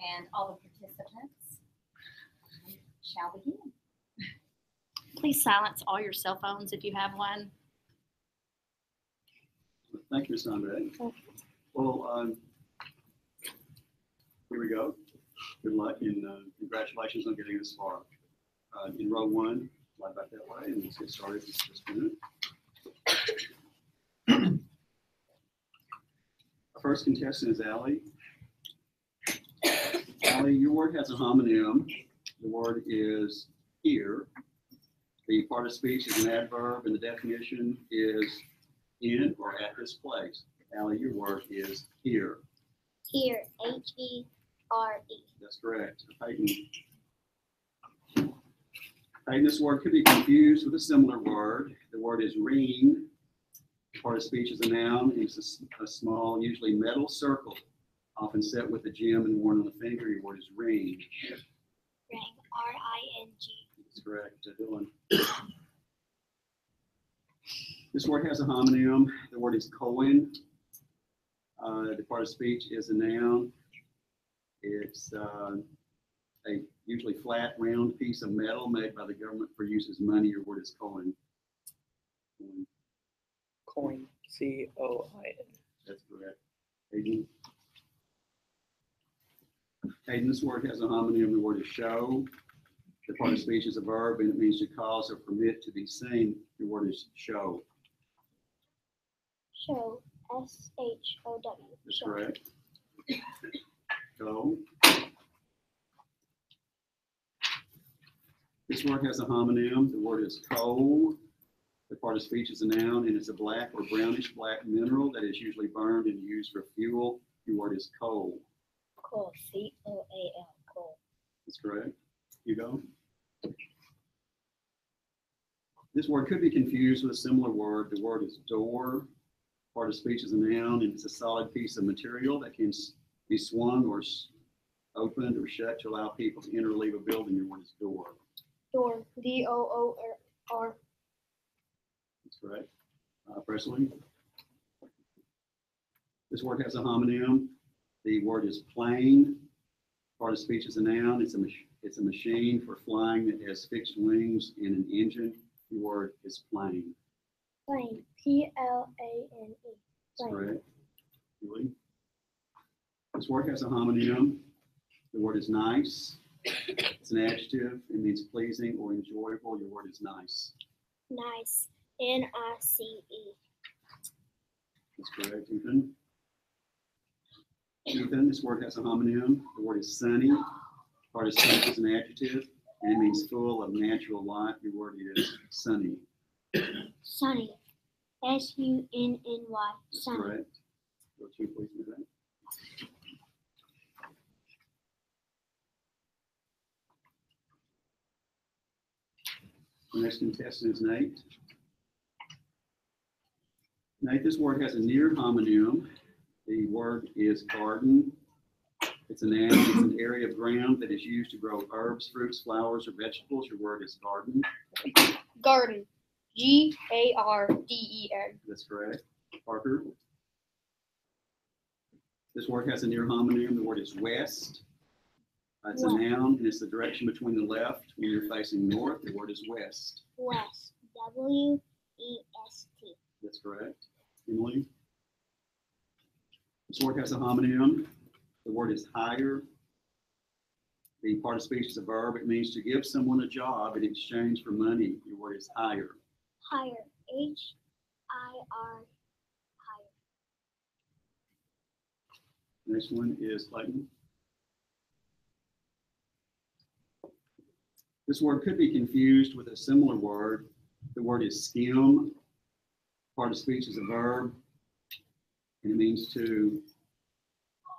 and all the participants shall begin. Please silence all your cell phones if you have one. Thank you, Ms. Andre. Well, here we go. Good luck and congratulations on getting this far. In row one, slide back that way, and let's get started just a minute. Our first contestant is Allie. Allie, your word has a homonym. The word is here. The part of speech is an adverb, and the definition is in or at this place. Allie, your word is here. Here, H-E-R-E. That's correct. Peyton. Peyton, this word could be confused with a similar word. The word is ring. Part of speech is a noun. It's a small, usually metal circle, often set with a gem and worn on the finger. Your word is ring. Ring, R-I-N-G. That's correct. Dylan. This word has a homonym. The word is coin. The part of speech is a noun. It's a usually flat, round piece of metal made by the government for use as money. Your word is coin. Coin, C-O-I-N. That's correct. Hayden. Hayden, this word has a homonym. The word is show. The part of speech is a verb, and it means to cause or permit to be seen. Your word is show. Show, S-H-O-W. That's Show. correct. Go. This word has a homonym. The word is coal. The part of speech is a noun, and it's a black or brownish black mineral that is usually burned and used for fuel. Your word is coal. Coal, C-O-A-L, coal. That's correct. You go. This word could be confused with a similar word. The word is door. Part of speech is a noun, and it's a solid piece of material that can be swung or opened or shut to allow people to enter or leave a building. Your word is door. Door, D-O-O-R. That's correct. Presley. This word has a homonym. The word is plane. Part of speech is a noun. It's a machine for flying that has fixed wings and an engine. The word is plane. Plane, P-L-A-N-E. That's correct. Julie. This word has a homonym. The word is nice. It's an adjective. It means pleasing or enjoyable. Your word is nice. Nice, N-I-C-E. That's correct, Ethan. Ethan, this word has a homonym. The word is sunny. Part of speech is an adjective, and it means full of natural light. Your word is sunny. Sunny, S-U-N-N-Y. That's Sunny. correct. Go to, please, do that. The next contestant is Nate. Nate, this word has a near homonym. The word is garden. It's a noun. It's an area of ground that is used to grow herbs, fruits, flowers, or vegetables. Your word is garden. Garden, G-A-R-D-E-N. That's correct. Parker. This word has a near homonym. The word is west. It's a noun, and it's the direction between the left when you're facing north. The word is west. West, W-E-S-T. That's correct. Emily. This word has a homonym. The word is hire. The part of speech is a verb. It means to give someone a job in exchange for money. Your word is hire. Hire, H-I-R, hire. Next one is Clayton. This word could be confused with a similar word. The word is skim. Part of speech is a verb, and it means to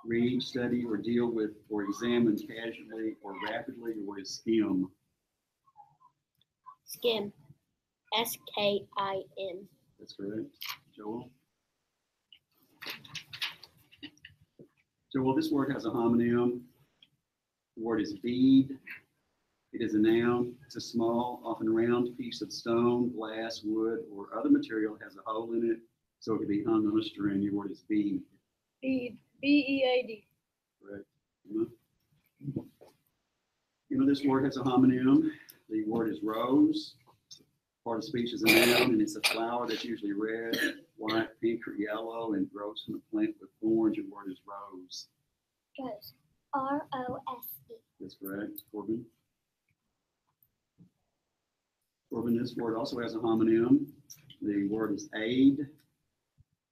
read, study, or deal with, or examine casually or rapidly. Your word is skim. Skim, S-K-I-M. That's correct. Joel. Joel, this word has a homonym. The word is bead. It is a noun. It's a small, often round piece of stone, glass, wood, or other material that has a hole in it, so it can be hung on a string. Your word is bead. Bead, B-E-A-D. Correct. Emma? this word has a homonym. The word is rose. Part of speech is a noun, and it's a flower that's usually red, white, pink, or yellow, and grows from a plant with thorns. Your word is rose. Rose. R-O-S-E. That's correct. Corbin. Corbin, this word also has a homonym. The word is aid.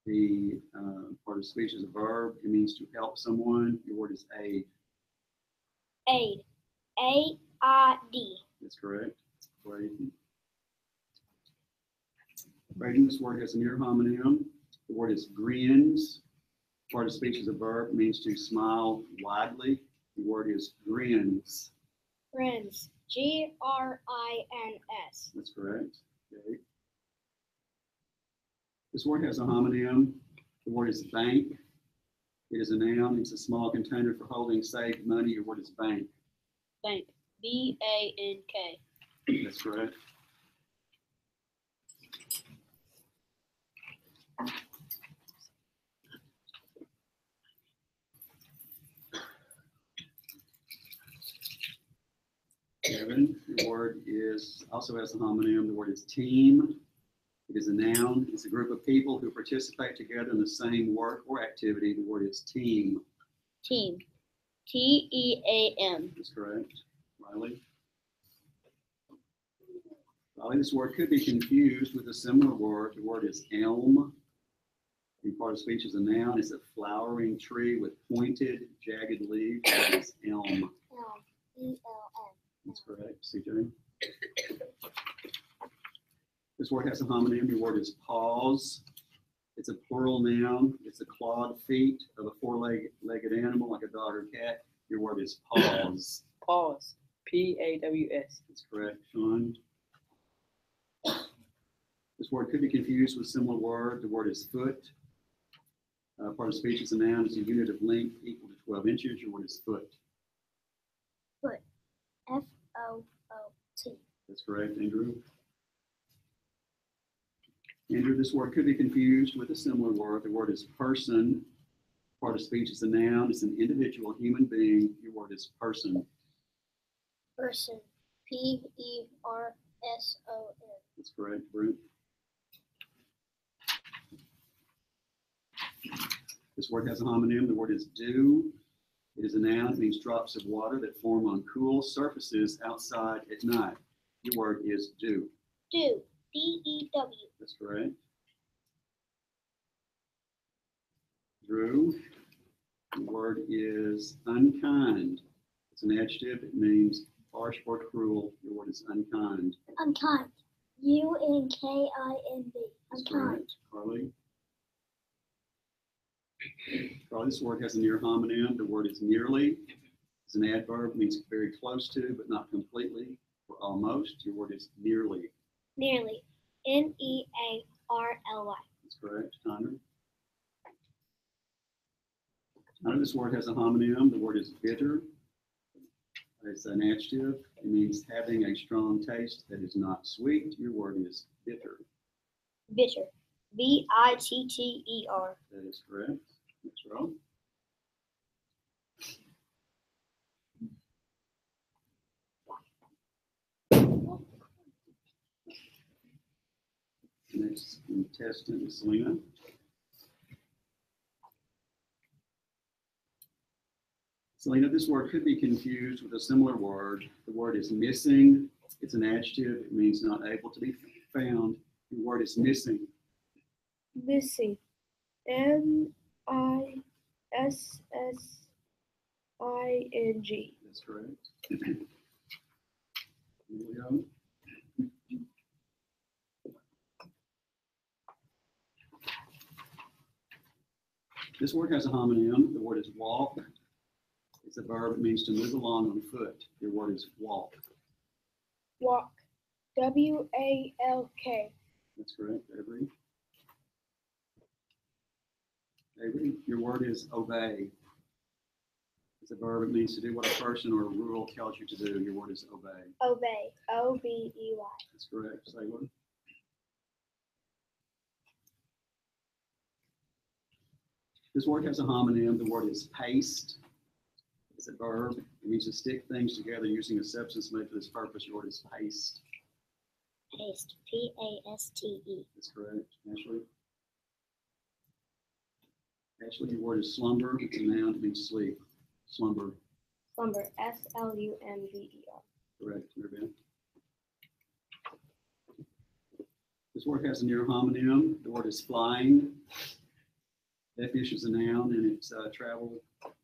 The part of speech is a verb. It means to help someone. Your word is aid. Aid. A-I-D. That's correct. Braden. Braden, this word has a near homonym. The word is grins. Part of speech is a verb. It means to smile widely. The word is grins. Grins. G-R-I-N-S. That's correct. Okay. This word has a homonym. The word is bank. It is a noun. It's a small container for holding saved money. Your word is bank. Bank. B-A-N-K. That's correct. Kevin, the word is also has a homonym. The word is team. It is a noun. It's a group of people who participate together in the same work or activity. The word is team. Team. T-E-A-M. That's correct. Riley. Riley, this word could be confused with a similar word. The word is elm. And part of speech is a noun. It's a flowering tree with pointed, jagged leaves. The word is elm. E-L-M. That's correct. CJ. This word has a homonym. Your word is paws. It's a plural noun. It's a clawed feet of a four-legged animal like a dog or cat. Your word is paws. Pause. P-A-W-S. That's correct, Sean. This word could be confused with a similar word. The word is foot. Part of speech is a noun. It's a unit of length equal to 12 inches. Your word is foot. Foot. F-O-O-T. That's correct, Andrew. Andrew, this word could be confused with a similar word. The word is person. Part of speech is a noun. It's an individual human being. Your word is person. Person. P-E-R-S-O-N. That's correct, Brent. This word has a homonym. The word is dew. It is a noun. It means drops of water that form on cool surfaces outside at night. Your word is dew. Dew. D-E-W. That's correct. Drew, the word is unkind. It's an adjective. It means harsh or cruel. Your word is unkind. Unkind. U-N-K-I-N-D. That's Unkind. correct. Carly. Carly, this word has a near homonym. The word is nearly. It's an adverb. It means very close to, but not completely or almost. Your word is nearly. Nearly. N-E-A-R-L-Y. That's correct. Connor. Connor, this word has a homonym. The word is bitter. It's an adjective. It means having a strong taste that is not sweet. Your word is bitter. Bitter. B-I-T-T-E-R. That is correct. That's wrong. Next contestant is Selena. Selena, this word could be confused with a similar word. The word is missing. It's an adjective. It means not able to be found. The word is missing. Missing. M-I-S-S-I-N-G. That's correct. Here we go. This word has a homonym. The word is walk. It's a verb. It means to move along on foot. Your word is walk. Walk. W-A-L-K. That's correct, Avery. Avery, your word is obey. It's a verb. It means to do what a person or a rule tells you to do. Your word is obey. Obey. O-B-E-Y. That's correct, Sailor. This word has a homonym. The word is paste. It's a verb. It means to stick things together using a substance made for this purpose. Your word is paste. Paste. P-A-S-T-E. That's correct. Ashley? Ashley, your word is slumber. It's a noun. It means sleep. Slumber. Slumber. S-L-U-M-B-E-R. Correct. Mary Beth? This word has a near homonym. The word is flying. That fish is a noun, and it's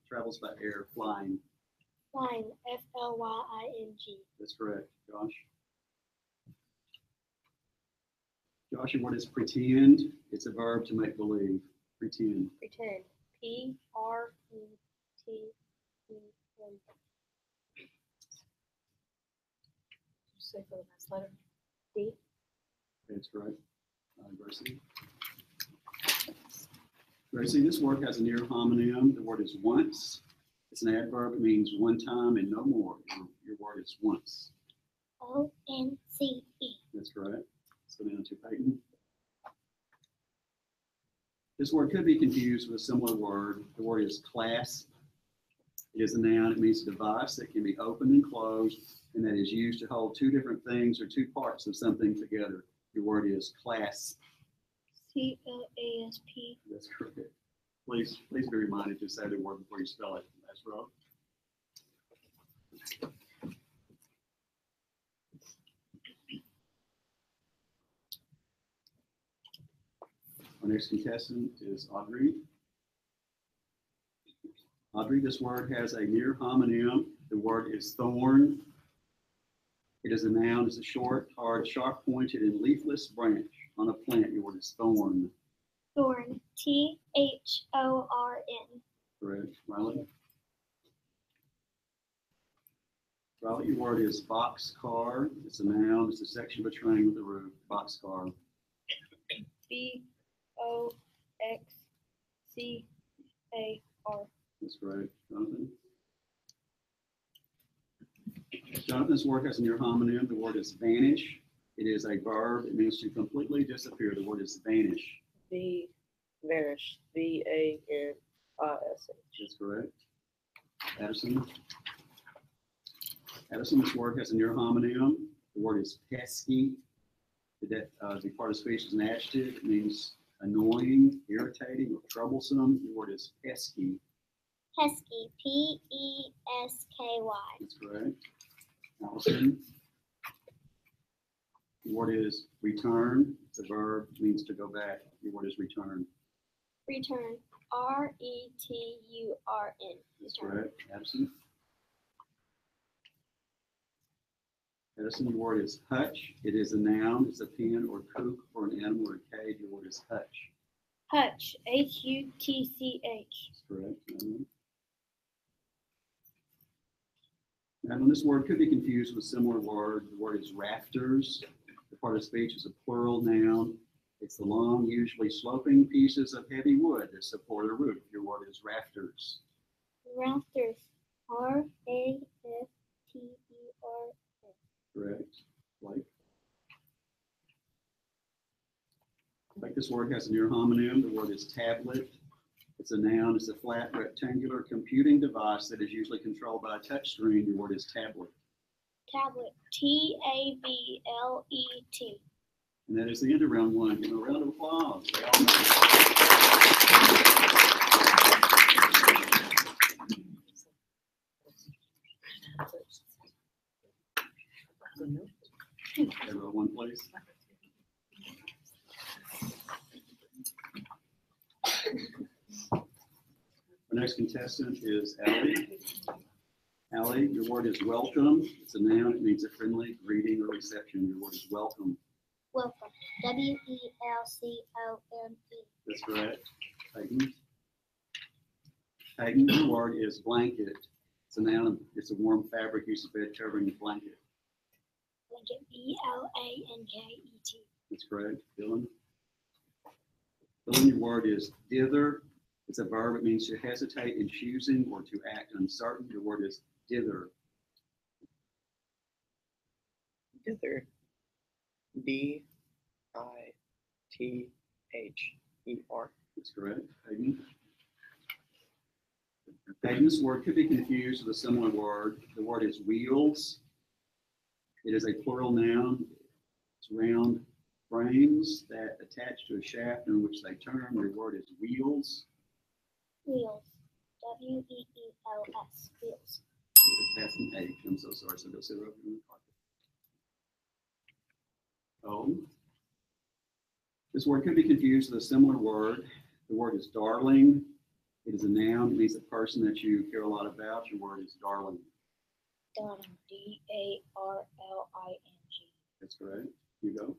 travels by air. Flying. Flying. F-L-Y-I-N-G. That's correct. Josh? Josh, your word is pretend. It's a verb to make believe. Pretend. Pretend. P-R-E-T-E-N. Say for the last letter. D. That's correct. Gracie? Gracie, this word has a near homonym. The word is once. It's an adverb. It means one time and no more. Your word is once. O-N-C-E. That's correct. Let's go down to Peyton. This word could be confused with a similar word. The word is clasp. It is a noun. It means a device that can be opened and closed and that is used to hold two different things or two parts of something together. Your word is clasp. C-L-A-S-P. That's correct. Please be reminded to say the word before you spell it. Last row. Our next contestant is Audrey. Audrey, this word has a near homonym. The word is thorn. It is a noun. It's a short, hard, sharp-pointed, and leafless branch on a plant. Your word is thorn. Thorn. T-H-O-R-N. Correct. Riley? Riley, your word is boxcar. It's a noun. It's a section of a train with a roof. Boxcar. B-O-X-C-A-R. That's correct. Jonathan? Jonathan's word has a near homonym. The word is vanish. It is a verb. It means to completely disappear. The word is vanish. Vanish. V-A-N-I-S-H. That's correct. Addison? Addison's word has a near homonym. The word is pesky. The part of speech is an adjective. It means annoying, irritating, or troublesome. The word is pesky. Pesky. P-E-S-K-Y. That's correct. Allison? The word is return. It's a verb. It means to go back. The word is return. Return. R-E-T-U-R-N. That's Return. correct. Addison? Addison, your word is hutch. It is a noun. It's a pen or coop for an animal or a cage. Your word is hutch. Hutch. H-U-T-C-H. That's correct. Now, this word could be confused with a similar word. The word is rafters. The part of speech is a plural noun. It's the long, usually sloping pieces of heavy wood that support a roof. Your word is rafters. Rafters. R-A-F-T-E-R. Correct. Blake? Like this word has a near homonym. The word is tablet. It's a noun. It's a flat rectangular computing device that is usually controlled by a touch screen. Your word is tablet. Tablet. T-A-B-L-E-T. And that is the end of round one. Give them a round of applause. They all know. Everyone, one place. Our next contestant is Allie. Allie, your word is welcome. It's a noun. It means a friendly greeting or reception. Your word is welcome. Welcome. W-E-L-C-O-M-E. That's correct. Peyton. Peyton, your word is blanket. It's a noun. It's a warm fabric used as a bed covering blanket. Blanket. B-L-A-N-K-E-T. That's correct. Dylan. Dylan, your word is dither. It's a verb. It means to hesitate in choosing or to act uncertain. Your word is dither. Dither. D-I-T-H-E-R. That's correct. Hayden. Okay, this word could be confused with a similar word. The word is wheels. It is a plural noun. It's round frames that attach to a shaft in which they turn. The word is wheels. Wheels. W-E-E-L-S. Wheels. That's an H. I'm so sorry. So go sit over in the carpet. Oh. This word could be confused with a similar word. The word is darling. It is a noun. It means a person that you care a lot about. Your word is darling. Darling. D-A-R-L-I-N-G. That's correct. Hugo.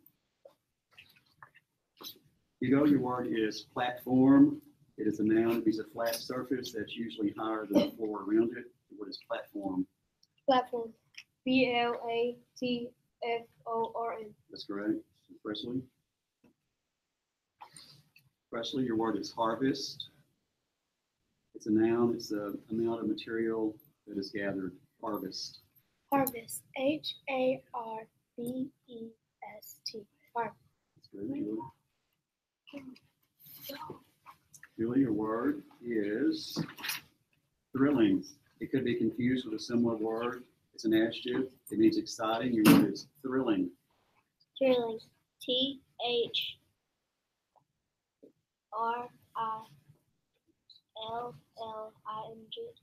Hugo, your word is platform. It is a noun. It means a flat surface that's usually higher than the floor around it. The word is platform. Platform. P-L-A-T-F-O-R-M. That's correct. Presley. Presley, your word is harvest. It's a noun. It's the amount of material that is gathered. Harvest. Harvest. H-A-R-V-E-S-T. Harvest. That's good, Julie. Julie, your word is thrilling. It could be confused with a similar word. It's an adjective. It means exciting. Your word is thrilling. Thrilling. T-H-R-I-L-L-I-N-G.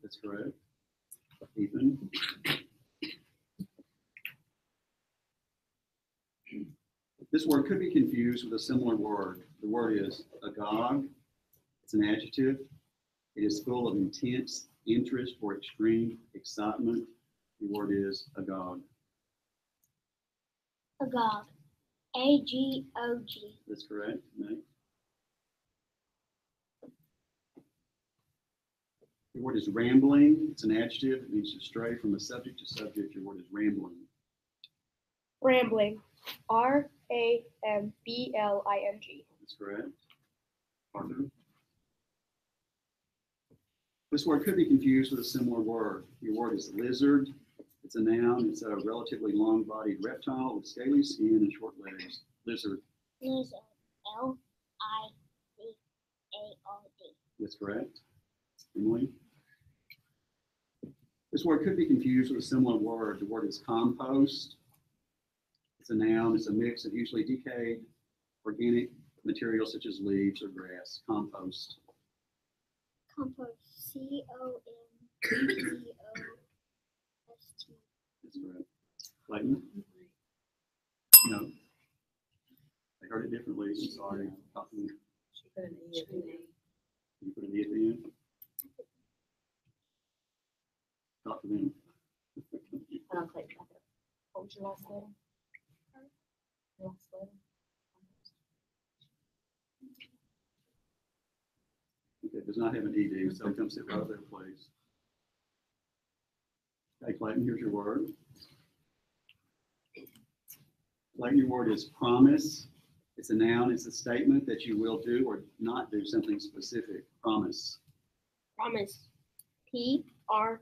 That's correct. Ethan. This word could be confused with a similar word. The word is agog. It's an adjective. It is full of intense interest or extreme excitement. The word is agog. Agog. A-G-O-G. That's correct. Nate. The word is rambling. It's an adjective. It means to stray from a subject to subject. Your word is rambling. Rambling. R-A-M-B-L-I-N-G. That's correct. Parker. This word could be confused with a similar word. Your word is lizard. It's a noun. It's a relatively long-bodied reptile with scaly skin and short legs. Lizard. Lizard. L-I-Z-A-R-D. That's correct. Emily. This word could be confused with a similar word. The word is compost. It's a noun. It's a mix of usually decayed organic materials such as leaves or grass. Compost. Compost. C-O-M-P-O-S-T. That's correct. Clayton? No. I heard it differently. I'm sorry. Talk to me. She put an E at the end. You put an E at the end? Talk to them. I don't click. What was your last letter? Your last letter? Okay, it does not have an ED, so come sit right there, please. Okay, Clayton, here's your word. Clayton, your word is promise. It's a noun. It's a statement that you will do or not do something specific. Promise. Promise. P-R-O-M-I-S-E.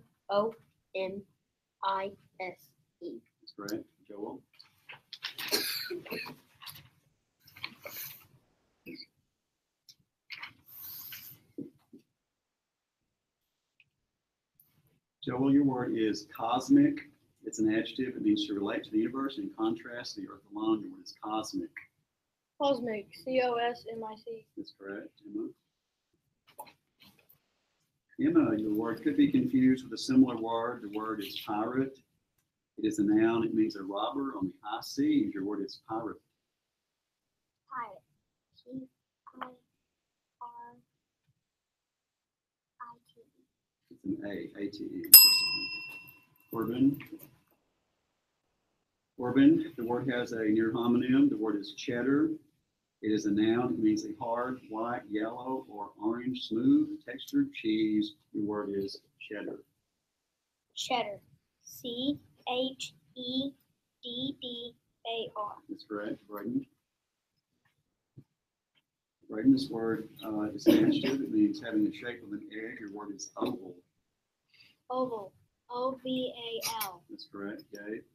That's correct. Joel. Joel, your word is cosmic. It's an adjective. It means to relate to the universe in contrast to the earth alone. Your word is cosmic. Cosmic. C-O-S-M-I-C. That's correct. Emma. Emma, your word could be confused with a similar word. The word is pirate. It is a noun. It means a robber on the high seas. Your word is pirate. Pirate. P-I-R-I-T-E. It's an A, A-T-E. Corbin. Corbin, the word has a near homonym. The word is cheddar. It is a noun. It means a hard, white, yellow, or orange, smooth, textured cheese. Your word is cheddar. Cheddar. C-H-E-D-D-A-R. That's correct. Braden. Braden, this word is an adjective. It means having the shape of an egg. Your word is oval. Oval. O-V-A-L. That's correct. Gabe.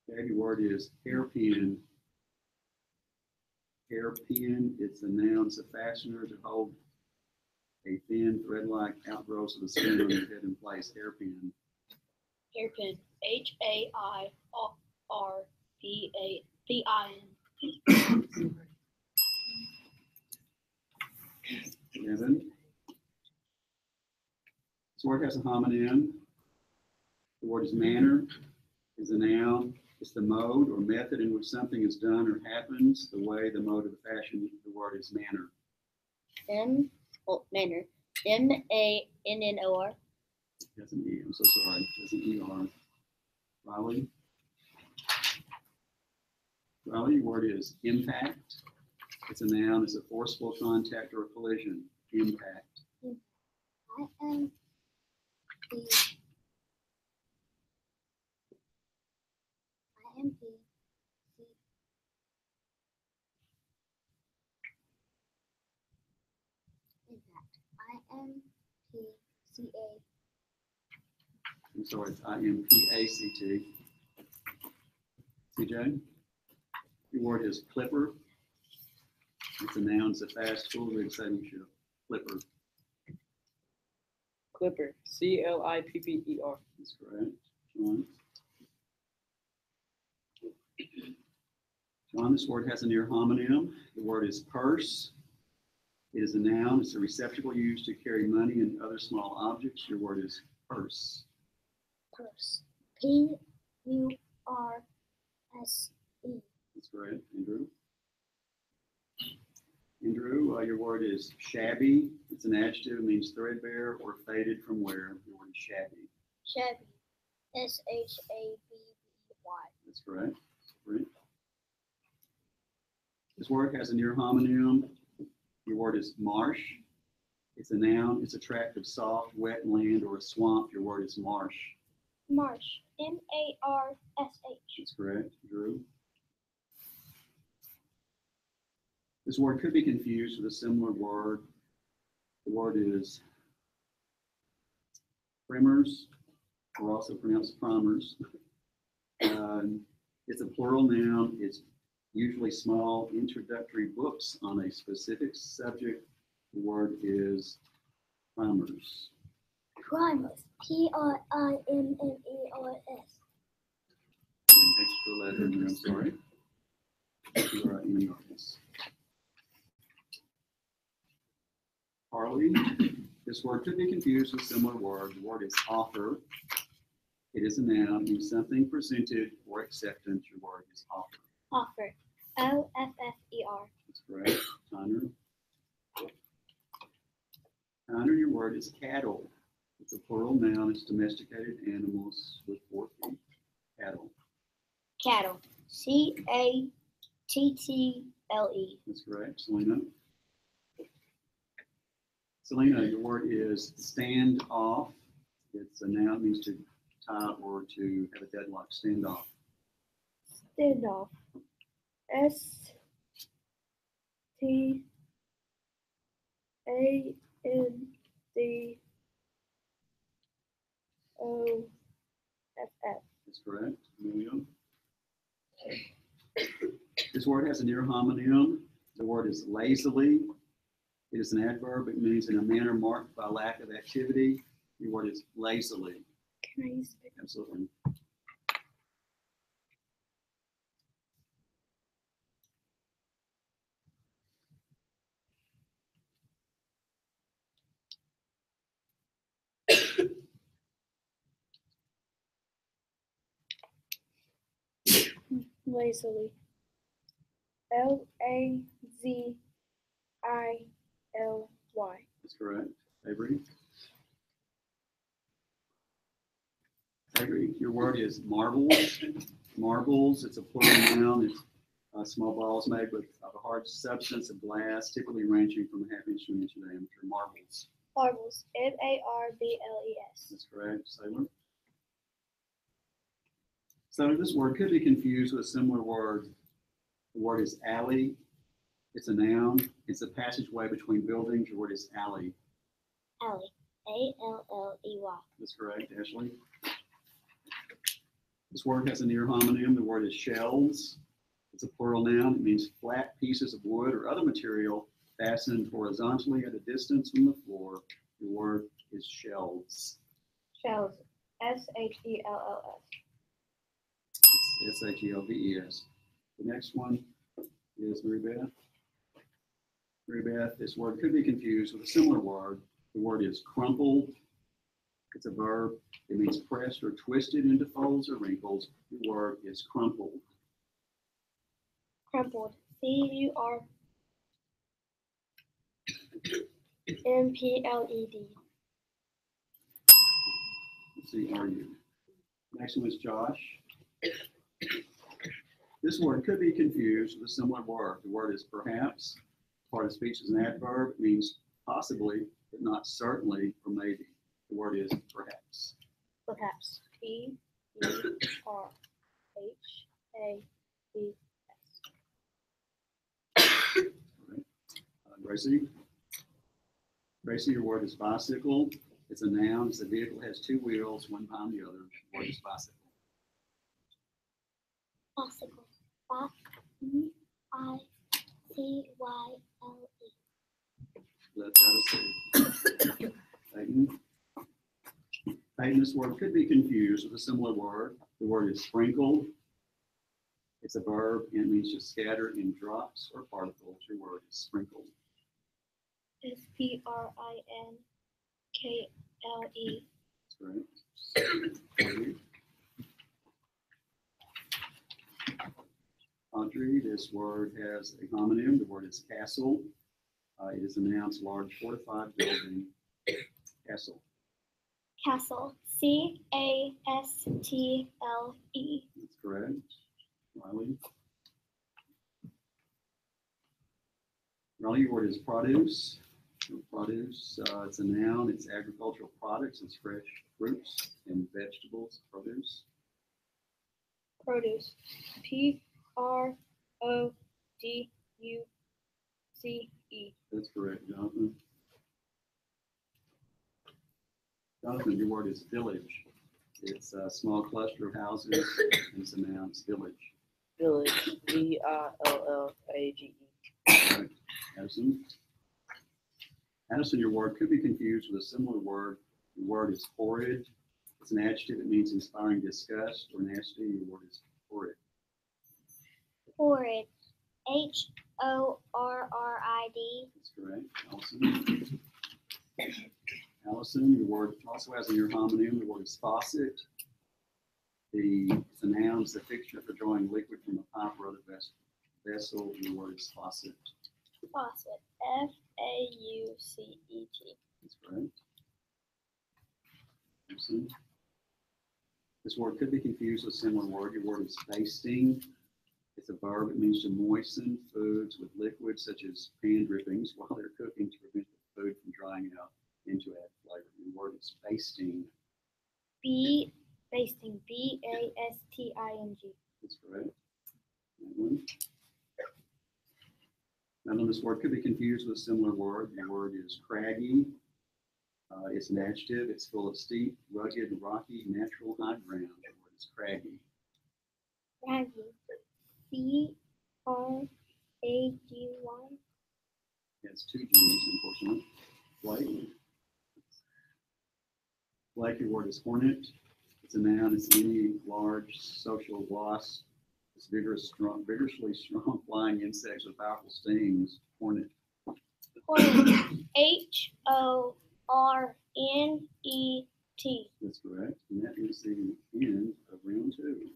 Gabe, your word is hairpin. Hairpin, it's a noun. It's a fastener to hold a thin thread-like outgrowth of the skin on your head in place. Hairpin. Hairpin. HAIRPIN. Evan. This word has a homonym. The word is manner, is a noun. It's the mode or method in which something is done or happens. The way, the mode, or the fashion. The word is manner. Manner. MANNOR. That's an E. I'm so sorry. That's an ER. Riley. Riley, your word is impact. It's a noun. It's a forceful contact or a collision. Impact. IMP. IMP. Impact. IMPCA. I'm sorry, it's IMPACT. CJ? Your word is clipper. It's a noun. It's a fast full-rig sailing ship. Clipper. Clipper. CLIPPER. That's correct. John? John, this word has a near homonym. The word is purse. It is a noun. It's a receptacle used to carry money and other small objects. Your word is purse. Purse. PURSE. That's correct. Andrew? Andrew, your word is shabby. It's an adjective. It means threadbare or faded from wear. Your word is shabby. Shabby. SHABBY. That's correct. Great. This word has a near homonym. Your word is marsh. It's a noun. It's a tract of soft, wet land or a swamp. Your word is marsh. Marsh. MARSH. That's correct. Drew. This word could be confused with a similar word. The word is primers, or also pronounced primers. It's a plural noun. It's usually small introductory books on a specific subject. The word is primers. Primers. PRIMMERS. An extra letter in there, I'm sorry. PRIMMERS. Harley, this word could be confused with similar word. The word is offer. It is a noun, means something presented or acceptance. Your word is offer. Offer. OFFER. That's correct. Connor. Connor, your word is cattle. It's a plural noun. It's domesticated animals with 4 feet. Cattle. Cattle. CATTLE. That's correct. Selena. Selena, your word is stand off. It's a noun, means to tie or to have a deadlock. Stand off. Standoff. STANDOFF. That's correct. Amelia. This word has a near homonym. The word is lazily. It is an adverb. It means in a manner marked by lack of activity. The word is lazily. Can I use it? Absolutely. Lazily. LAZILY. That's correct. Avery. Avery, your word is marbles. Marbles, it's a plural noun. It's small balls made with of a hard substance of glass, typically ranging from a half inch to an inch in diameter. Marbles. Marbles. MARBLES. That's correct. Sailor. So this word could be confused with a similar word. The word is alley. It's a noun. It's a passageway between buildings. Your word is alley. Alley. ALLEY. That's correct, Ashley. This word has a near homonym. The word is shelves. It's a plural noun. It means flat pieces of wood or other material Fastened horizontally at a distance from the floor. The word is shelves. Shelves. SHELLS. It's SHELVES. The next one is Mary Beth. Mary Beth, this word could be confused with a similar word. The word is crumpled. It's a verb. It means pressed or twisted into folds or wrinkles. The word is crumpled. Crumpled. CURMPLED. Let's see, are you? Next one is Josh. This word could be confused with a similar word. The word is perhaps. Part of speech is an adverb. It means possibly, but not certainly or maybe. The word is perhaps. Perhaps. PERHAPS. Gracie. Gracie, your word is bicycle. It's a noun. It's a vehicle has two wheels, one behind the other. The word is bicycle. Bicycle. BICYLE. Left out of C. Peyton. Peyton, this word could be confused with a similar word. The word is sprinkled. It's a verb and it means to scatter in drops or particles. Your word is sprinkled. SPRINKLE. That's right. Audrey, this word has a homonym. The word is castle. It is a noun, large fortified building. Castle. Castle. CASTLE. That's correct. Riley. Riley, your word is produce. Produce, it's a noun. It's agricultural products. It's fresh fruits and vegetables. Produce. Produce. PRODUCE. That's correct, Jonathan. Jonathan, your word is village. It's a small cluster of houses, and it's a noun. It's village. Village. VILLAGE. Right. Addison. Addison, your word could be confused with a similar word. The word is horrid. It's an adjective. It means inspiring disgust or nasty. Your word is horrid. Horrid. HORRID. That's correct. Allison. Allison, your word also has in your homonym. The word is faucet. It's a noun. It's a fixture for drawing liquid from a pipe or other vessel. Your word is faucet. Faucet. FAUCET. That's correct. Allison. This word could be confused with a similar word. Your word is basting. It's a verb. It means to moisten foods with liquids such as pan drippings while they're cooking to prevent the food from drying out and to add flavor. The word is basting. Basting. BASTING. That's correct. Now, this word could be confused with a similar word. The word is craggy. It's an adjective. It's full of steep, rugged, rocky, natural high ground. The word is craggy. Craggy. CRAGY. It's two G's, unfortunately. Blake. Blake, your word is hornet. It's a noun. It's any large social wasp. It's vigorously strong flying insects with powerful stings. Hornet. Hornet. HORNET. That's correct. And that is the end of round 2.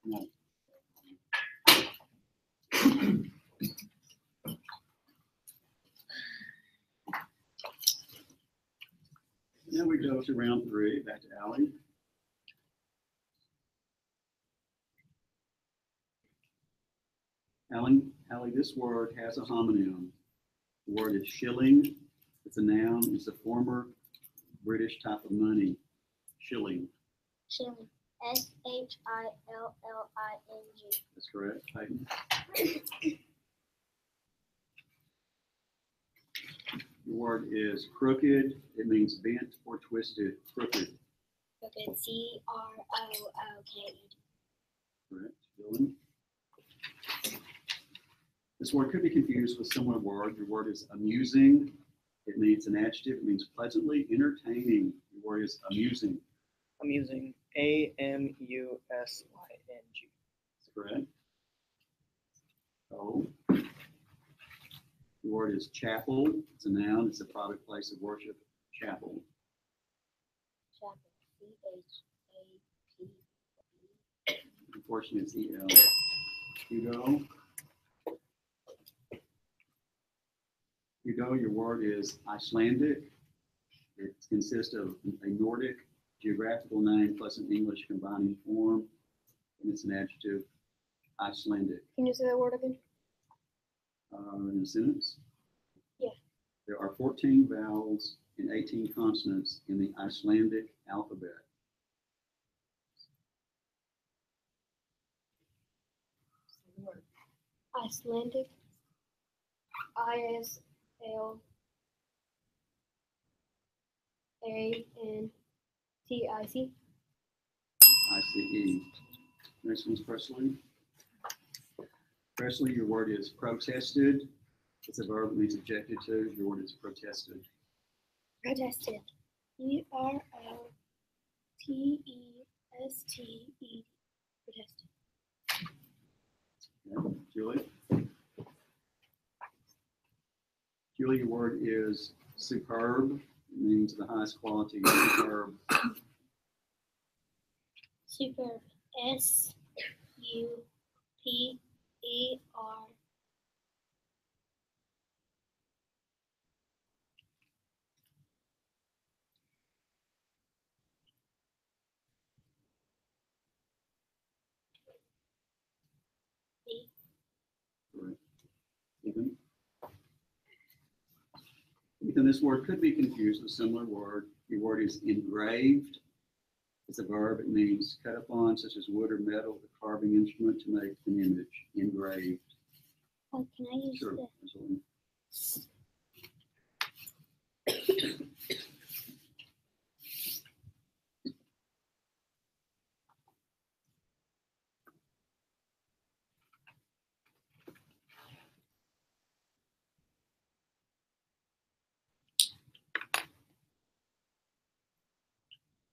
No. Now we go to round 3, back to Allie. Allie, this word has a homonym. The word is shilling. It's a noun. It's a former British type of money. Shilling. Shilling. SHILLING. That's correct. Peyton. The word is crooked. It means bent or twisted. Crooked. Rogan. CROOKED. Correct. Dylan? This word could be confused with a similar word. Your word is amusing. It means an adjective. It means pleasantly entertaining. Your word is amusing. Amusing. AMUSING. That's correct. Oh. The word is chapel. It's a noun. It's a private place of worship. Chapel. Chapel. CHAP. Unfortunately, it's EL. Hugo. Hugo, your word is Icelandic. It consists of a Nordic geographical name plus an English combining form, and it's an adjective. Icelandic. Can you say that word again? In a sentence? Yeah. There are 14 vowels and 18 consonants in the Icelandic alphabet. Icelandic. ISLANDIC. ICE. Next one's Presley. Presley, your word is protested. It's a verb that means objected to. Your word is protested. Protested. PROTESTED. Protested. Yeah. Julie? Julie, your word is superb. It means the highest quality. Superb. Superb. SUPER. Correct. Ethan? Ethan, this word could be confused with a similar word. Your word is engraved. It's a verb. It means cut upon, such as wood or metal, with a carving instrument to make an image. Engraved. Oh, can I use Sure. this? Absolutely.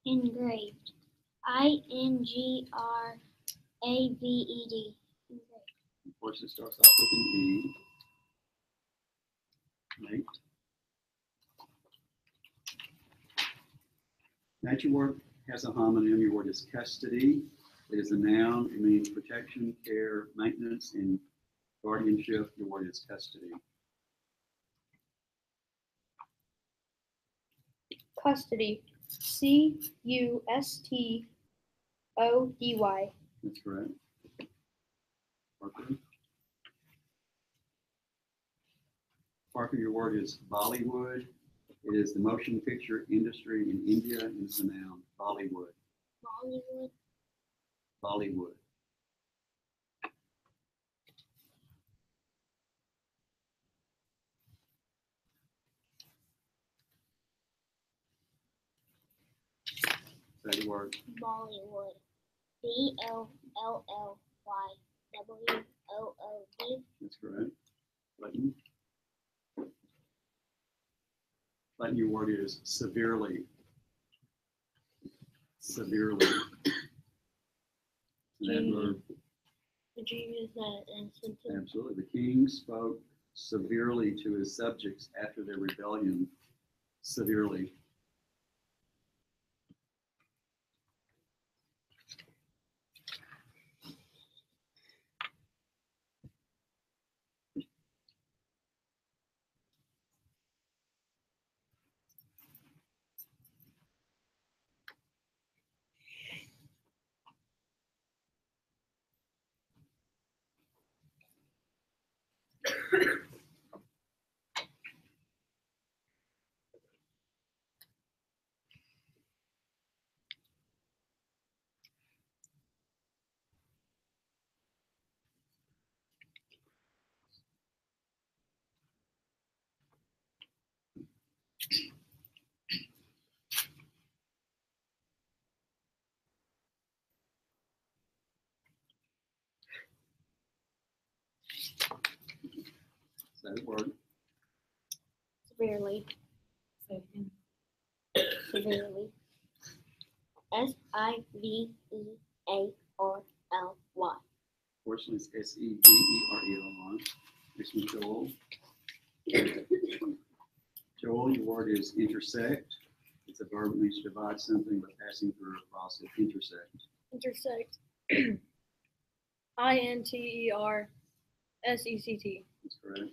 Engraved. INGRAVED. Engraved. Of course, it starts off with an E. Right. Next, your word has a homonym. Your word is custody. It is a noun. It means protection, care, maintenance, and guardianship. Your word is custody. Custody. CUSTODY. That's correct. Parker. Parker, your word is Bollywood. It is the motion picture industry in India, and it's a noun. Bollywood. Bollywood. Bollywood. Say the word. Bollywood. BOLLYWOOD. That's correct. Clayton. Clayton, your word is severely. Severely. That verb. Did you use that in sentence? Absolutely. The king spoke severely to his subjects after their rebellion. Severely. Say the word. Severely. Say it again. Severely. Severly. Portion is Severely. Next one, Joel. Joel, your word is intersect. It's a verb that means to divide something by passing through or across it. Intersect. Intersect. INTERSECT. That's correct.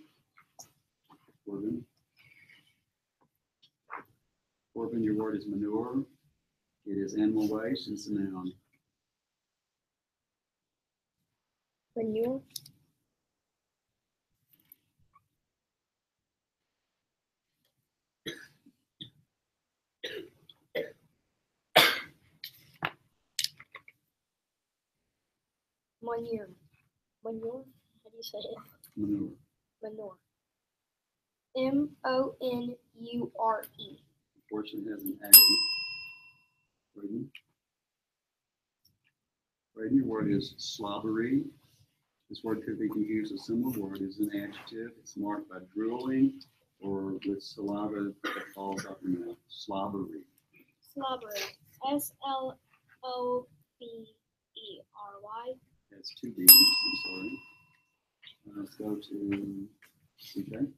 Corbin. Corbin, your word is manure. It is animal waste. It's a noun. Manure. Manure. Manure. How do you say it? Manure. Manure. MONURE. Portion has an A. Braden. Braden, your word is slobbery. This word could be confused with a similar word. It's an adjective. It's marked by drooling or with saliva that falls out your mouth. Slobbery. Slobbery. SLOBERY. That's two B's. I'm sorry. Let's go to CJ.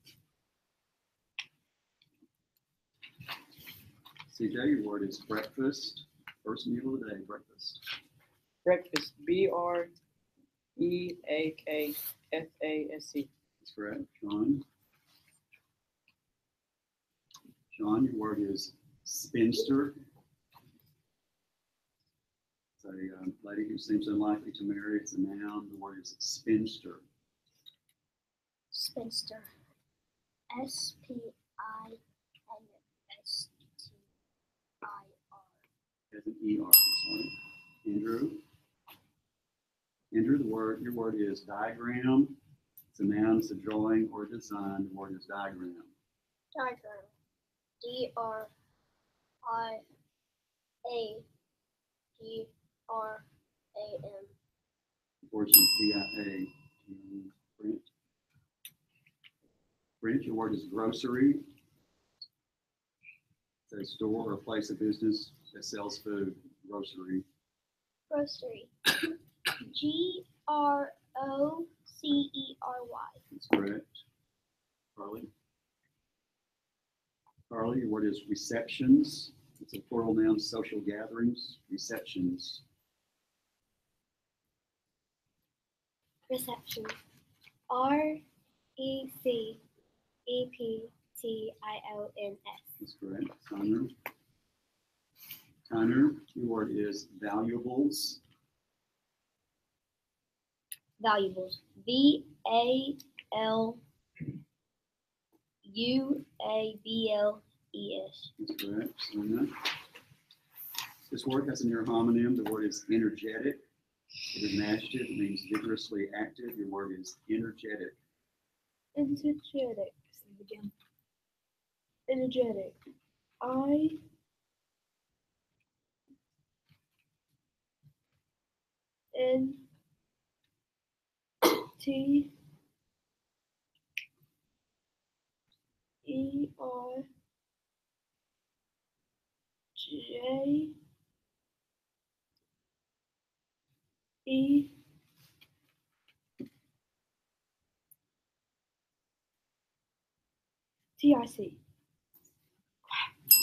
CJ, your word is breakfast. First meal of the day, breakfast. Breakfast. BREAKFAST. That's correct. Sean. Sean, your word is spinster. It's a lady who seems unlikely to marry. It's a noun. The word is spinster. Spinster. SPINSTIR. Has an ER. I'm sorry. Andrew. Andrew, your word is diagram. It's a noun. It's a drawing or design. The word is diagram. Diagram. DRIAGRAM. Portion is DIA. Brent. Brent, your word is grocery. It's a store or a place of business that sells food. Grocery. Grocery. GROCERY. That's correct. Carly. Carly, your word is receptions. It's a plural noun, social gatherings. Receptions. Reception. RECEPTIONS. That's correct. Tanner. Tanner, your word is valuables. Valuables. VALUABLES. That's correct. Selena. This word has a near homonym. The word is energetic. It is an adjective. It means vigorously active. Your word is energetic. Energetic. Say it again. Energetic. ENERGETIC.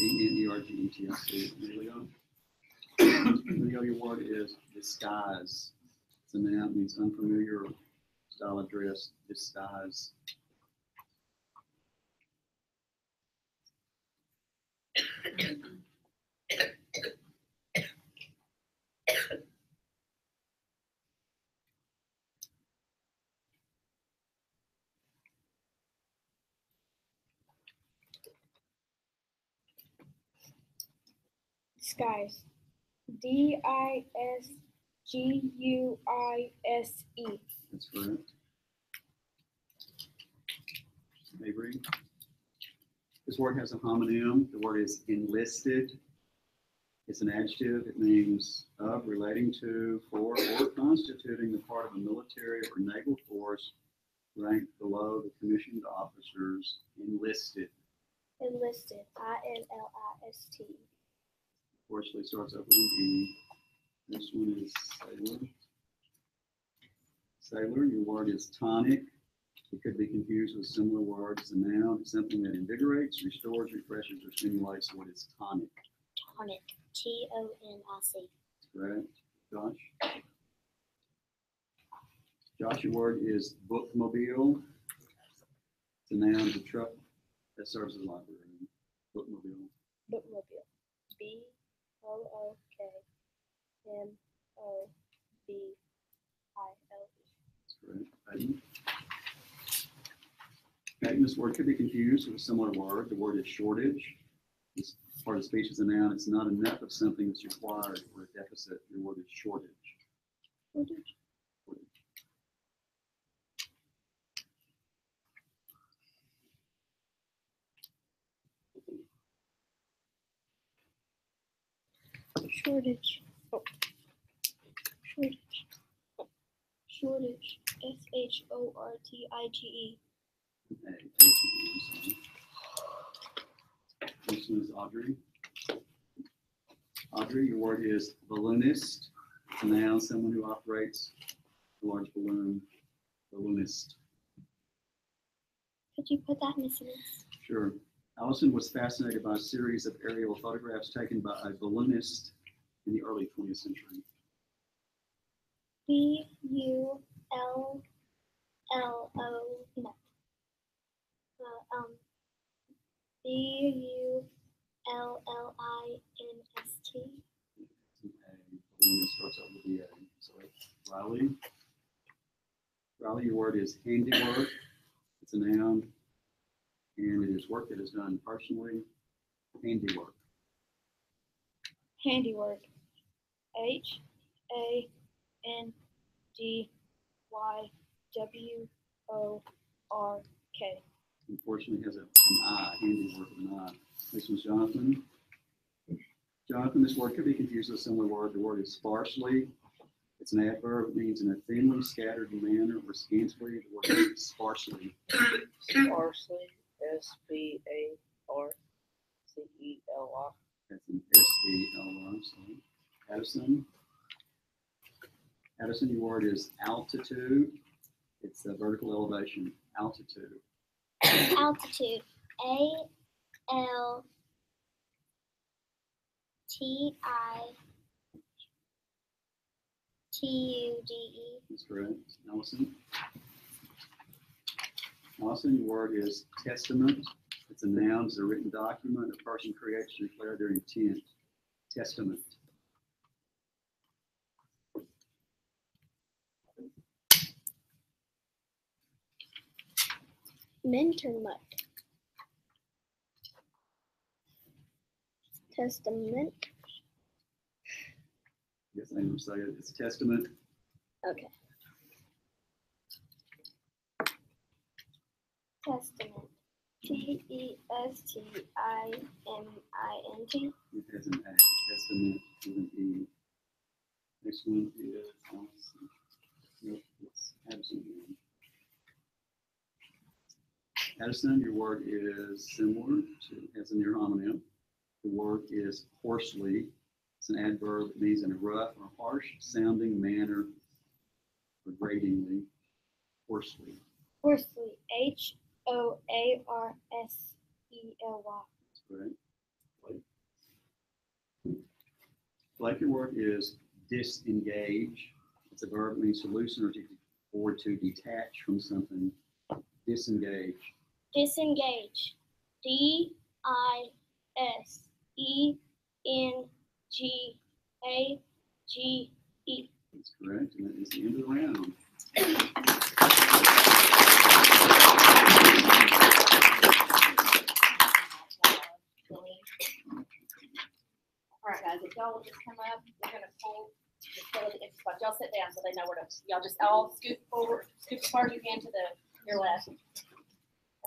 ENERGETIC. Leo. Leo, your word is disguise. It's a noun. It means unfamiliar style of dress. Disguise. Disguise. DISGUISE. That's correct. Avery. This word has a homonym. The word is enlisted. It's an adjective. It means of, relating to, for, or constituting the part of a military or naval force ranked below the commissioned officers enlisted. Enlisted. INLIST. Fortunately starts up with an E. This one is sailor. Sailor, your word is tonic. It could be confused with similar words. A noun is something that invigorates, restores, refreshes, or stimulates. What is tonic? Tonic. TONIC. Correct. Josh? Josh, your word is bookmobile. It's a noun, the truck that serves as a library. Bookmobile. Bookmobile. BOOKMOBILE. That's correct. Peyton? Peyton, this word could be confused with a similar word. The word is shortage. This part of the speech is a noun. It's not enough of something that's required for a deficit. Your word is shortage. Shortage. Oh. Shortage. Shortage. SHORTIGE. This one is Audrey. Audrey, your word is balloonist. It's a noun, someone who operates a large balloon. Balloonist. Could you put that in a sentence? Sure. Allison was fascinated by a series of aerial photographs taken by a balloonist in the early 20th century. BULLO. No. BULLINST. Balloonist starts out with the A. So Riley. Riley, your word is handiwork. It's a noun, and it is work that is done personally. Handiwork. Handiwork. HANDYWORK. Unfortunately, has an I, handiwork with an I. This one's Jonathan. Jonathan, this word could be confused with a similar word. The word is sparsely. It's an adverb. It means in a thinly scattered manner or scantily. The word is sparsely. Sparsely. SPARCELY. That's an S-E-L-Y. Sorry. Addison. Addison, your word is altitude. It's a vertical elevation. Altitude. Altitude. ALTITUDE. That's correct. Allison. Allison, your word is testament. It's a noun. It's a written document a person creates to declare their intent. Testament. Mintermuck. Testament. Yes, I am saying it. It's testament. Okay. Testament. TESTIMINT. It has an A. Testament with an E. Next one is Allison. Nope, it's Addison again. Addison, your word is similar to, as a near homonym. The word is hoarsely. It's an adverb. It means in a rough or harsh sounding manner or gratingly. Hoarsely. Hoarsely. HOARSELY. Right. Blake, your word is disengage. It's a verb. It means to loosen or to detach from something. Disengage. Disengage. DISENGAGE. That's correct. And that is the end of the round. All right, guys, if y'all will just come up, we're gonna pull, just go to the extra spot. Y'all sit down so they know where to, y'all just all scoot forward, scoot as far as you can to your left. And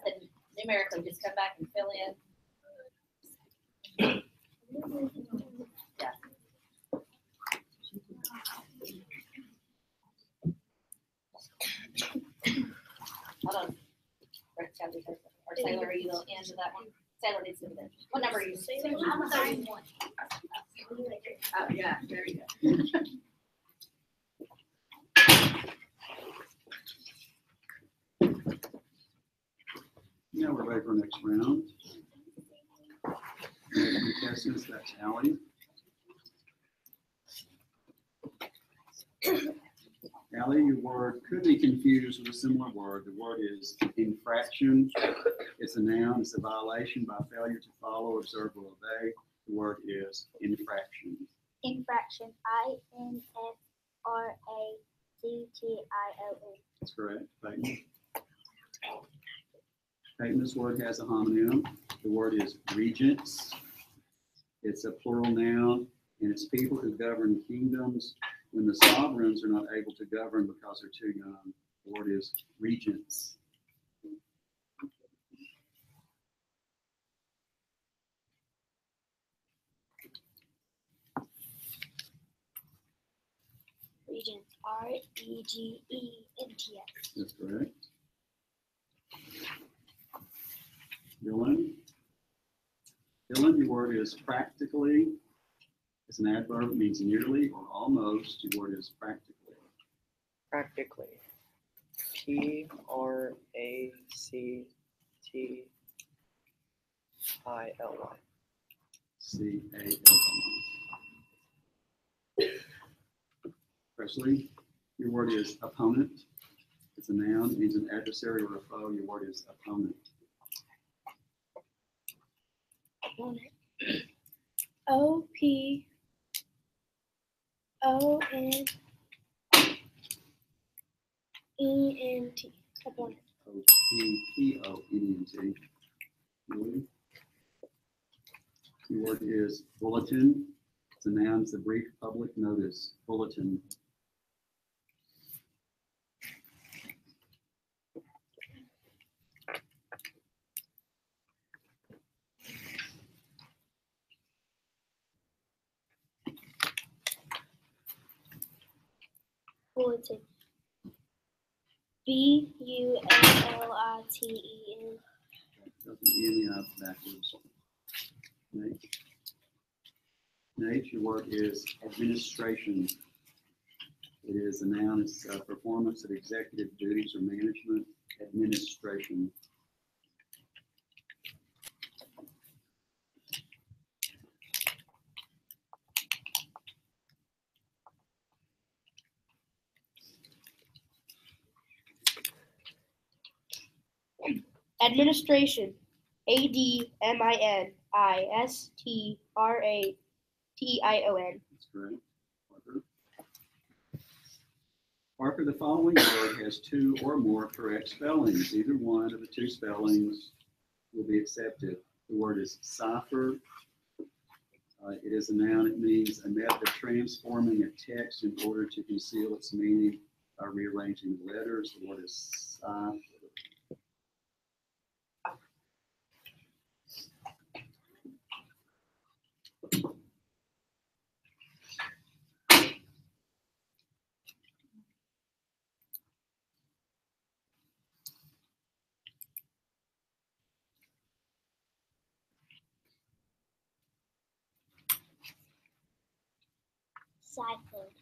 then numerically, just come back and fill in. Yeah. Hold on. Rick's gotta be first. Or Taylor, are you the end of that one? Taylor needs to be there. What number are you? I'm 31. Oh, yeah, there you go. Now we're ready for the next round. Next contestants, that's Ally. Ally, your word could be confused with a similar word. The word is infraction. It's a noun. It's a violation by failure to follow, observe, or obey. The word is infraction. Infraction. INFRACTION. That's correct. Peyton. Peyton, this word has a homonym. The word is regents. It's a plural noun, and it's people who govern kingdoms when the sovereigns are not able to govern because they're too young. The word is regents. Regents. REGENTS. That's correct. Dylan. Dylan, your word is practically. It's an adverb, it means nearly or almost. Your word is practically. Practically. PRACTILY. CALL. Presley, your word is opponent. It's a noun, it means an adversary or a foe. Your word is opponent. OPONENT. Opponent. OPPONENT. Really? Your word is bulletin. It's a noun, it's a brief public notice. Bulletin. Bulletin. BULLITEN. Doesn't end up backwards. Nate. Nate, your word is administration. It is a noun, it's a performance of executive duties or management. Administration. Administration. ADMINISTRATION. That's correct. Parker. Parker, the following word has two or more correct spellings. Either one of the two spellings will be accepted. The word is cipher. It is a noun. It means a method of transforming a text in order to conceal its meaning by rearranging the letters. The word is cipher. Ciphered.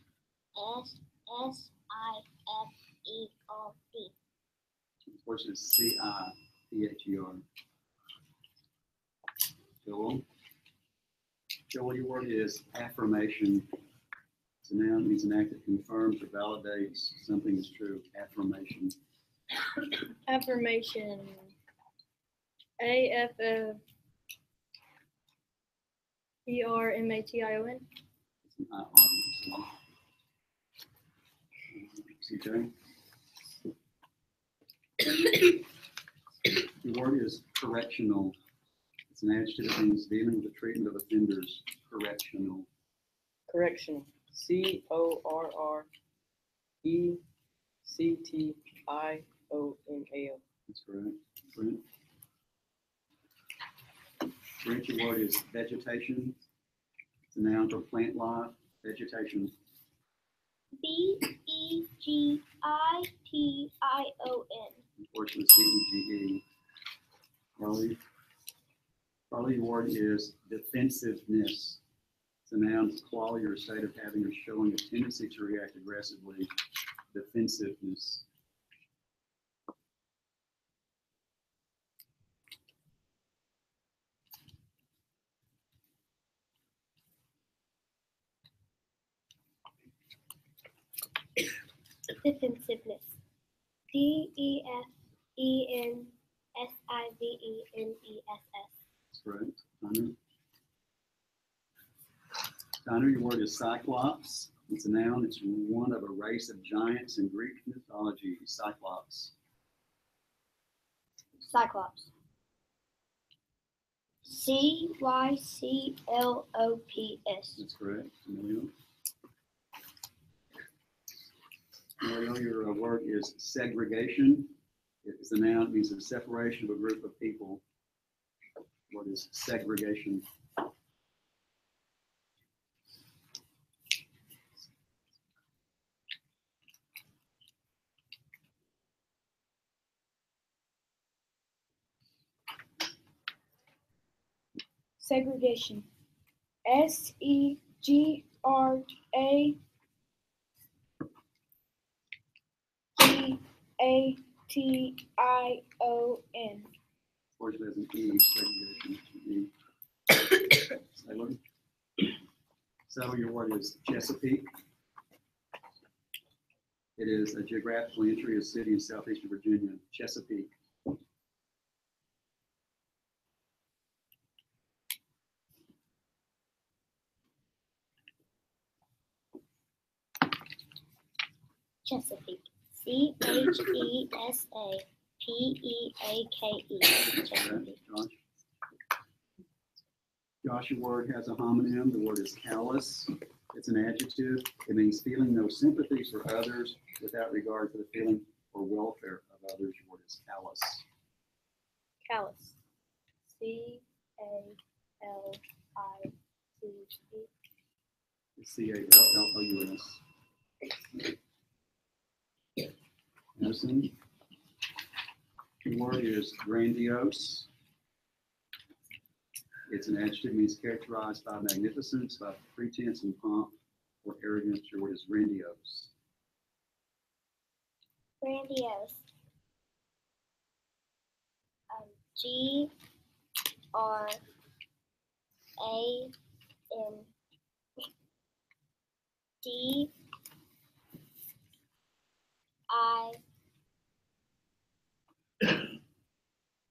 SSIFERD. Of course, it's CIPHER. Joel. Joel, your word is affirmation. It's a noun, it means an act that confirms or validates something is true. Affirmation. Affirmation. AFFERMATION. It's an IR. CJ. The word is correctional. It's an adjective that means dealing with the treatment of offenders. Correctional. Correction. CORRECTIONAL. That's correct. Brent. Brent, your word is vegetation. It's a noun for plant life. Vegetation. BEGITION. portion of CEGE. Carly, your word is defensiveness. It's a noun, it's a quality or state of having or showing a tendency to react aggressively. Defensiveness. Defensiveness. DEFENSIVENESS. That's correct. Connor, your word is cyclops. It's a noun. It's one of a race of giants in Greek mythology. Cyclops. Cyclops. CYCLOPS. That's correct. Emilio, your word is segregation. It's a noun. It means the separation of a group of people. What is segregation? Segregation. SEGRAGATION. Fortunately, as an E, segregation. Sailor. Sailor, your word is Chesapeake. It is a geographical entry of a city in southeastern Virginia. Chesapeake. Chesapeake. CHESAPEAKE. Chesapeake. Josh. Josh, your word has a homonym. The word is callous. It's an adjective. It means feeling no sympathy for others without regard for the feeling or welfare of others. Your word is callous. Callous. CALLICE. CALLOUS. Medicine. The word is grandiose. It's an adjective, means characterized by magnificence, by pretense and pomp or arrogance. Your word is grandiose. Grandiose.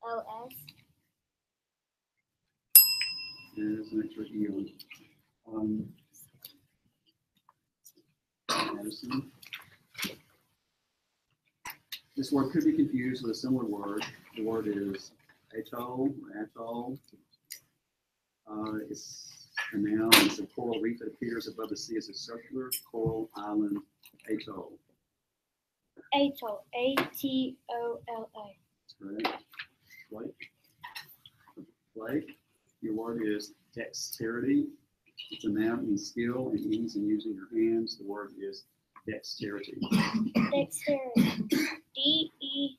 GRANDIOS. And there's an extra E on Madison. This word could be confused with a similar word. The word is atoll or atoll. It's a noun. It's a coral reef that appears above the sea as a circular coral island. Atoll. Atoll. ATOLA. Correct. Blake. Blake. Your word is dexterity. It's a noun, means skill and ease in using your hands. The word is dexterity. Dexterity. DEXTARITY.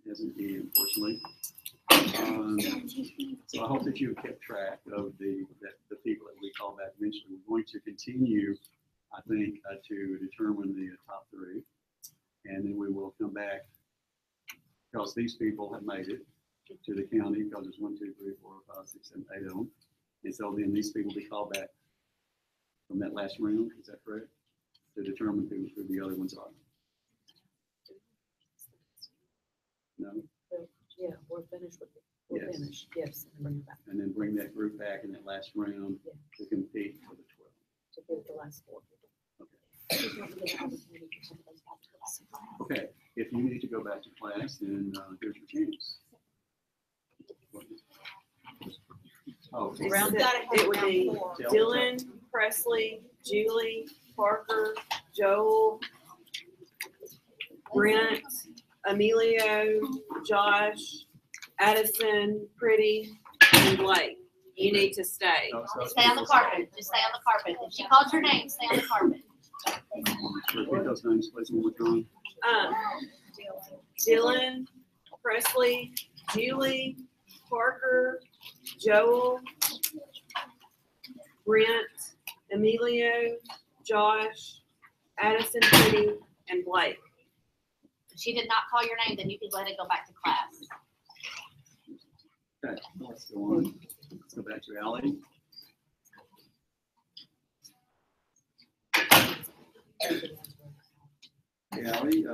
It has an E, unfortunately. So I hope that you have kept track of the people that we call back eventually. We're going to continue, I think, to determine the top three. And then we will come back because these people have made it to the county because there's 1, 2, 3, 4, 5, 6, 7, 8 of them. And so then these people will be called back from that last round. Is that correct? To determine who the other ones are. No? Yeah, we're finished with it. We're Yes. finished, yes, and bring it back And then bring that group back in that last round Yeah. to compete for the 12. to get the last four. Okay, if you need to go back to class, then here's your chance. Oh, Round it would be tell- Dylan, Presley, Julie, Parker, Joel, Brent, Emilio, Josh, Addison, Pretty, and Blake. You need to stay. no, so Stay on the carpet. Just stay on the carpet. If she calls your name, stay on the carpet. Repeat those names, please, one more time. Dylan, Presley, Julie, Parker, Joel, Brent, Emilio, Josh, Addison, Pretty, and Blake. If she did not call your name, then you could let it go back to class. Okay, let's go on. Let's go back to Ally. Okay, Ally,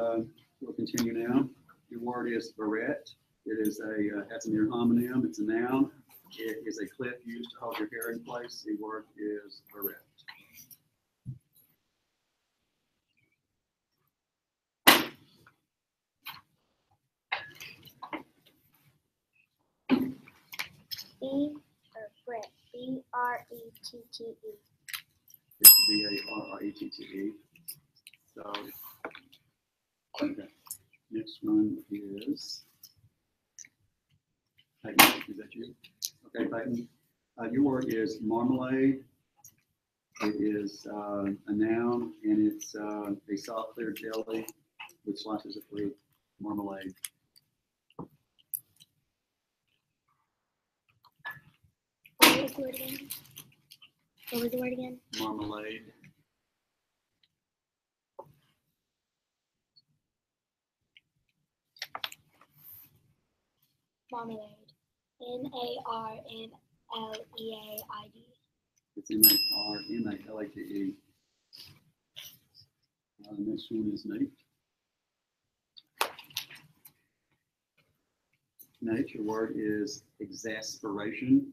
we'll continue now. Your word is barrette. It is that's a near homonym. It's a noun. It is a clip used to hold your hair in place. The word is barrette. Brett. B-R-E-T-T-E. It's B-A-R-R-E-T-T-E. So, okay. Next one is Peyton. Is that you? Okay, Peyton. Your word is marmalade. It is a noun, and it's a soft, clear jelly with slices of fruit. Marmalade. What was the word again? What was the word again? Marmalade. Marmalade. Marmalead. It's M-A-R-M-A-L-A-T-E. The next one is Nate. Nate, your word is exasperation.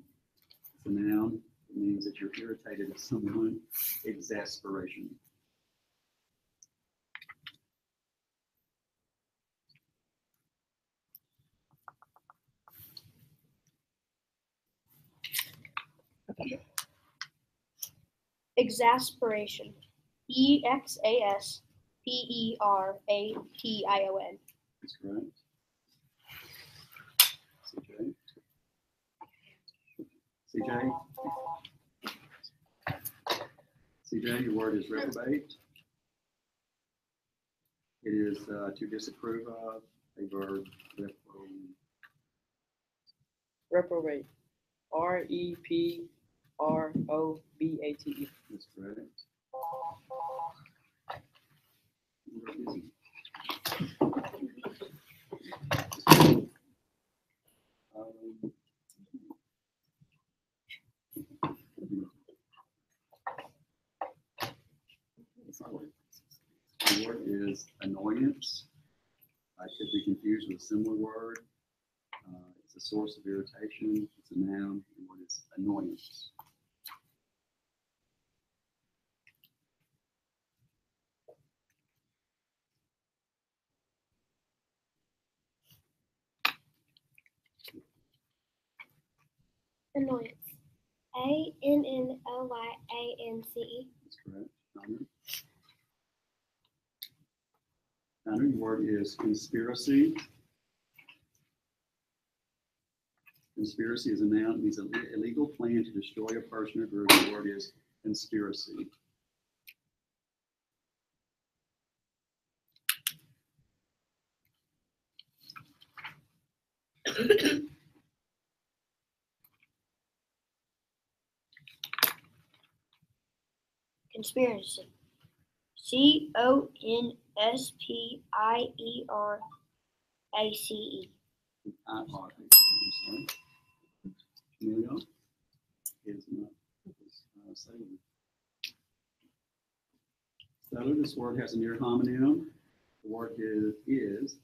It's a noun. It means that you're irritated at someone. Exasperation. Exasperation. E-X-A-S-P-E-R-A-T-I-O-N. That's correct. CJ. CJ, your word is reprobate. It is to disapprove of, a verb. Reprobate. R-E-P-R-O-B-A-T-E. That's correct. The word is annoyance. It could be confused with a similar word. It's a source of irritation. It's a noun. The word is annoyance. Annoyance. A-N-N-O-Y-A-N-C-E. That's correct. Connor, your word is conspiracy. Conspiracy is a noun. It means an illegal plan to destroy a person or group. The word is conspiracy. Conspiracy. C-O-N-S-P-I-E-R-A-C-E. I-R-A-C-E, Emilio is not saying. So this word has a near homonym. The word is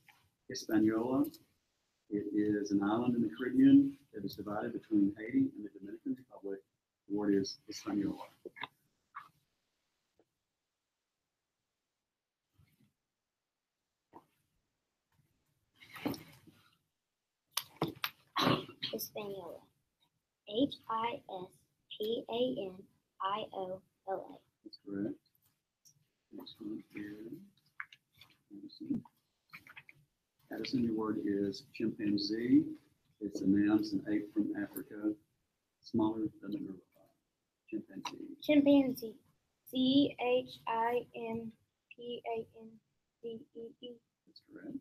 Hispaniola. It is an island in the Caribbean that is divided between Haiti and the Dominican Republic. The word is Hispaniola. Hispaniola. H-I-S-P-A-N-I-O-L-A. That's correct. Next one is Addison. Addison, your word is chimpanzee. It's a noun. It's an ape from Africa, smaller than the gorilla. Chimpanzee. Chimpanzee. CHIMPANDEE. That's correct.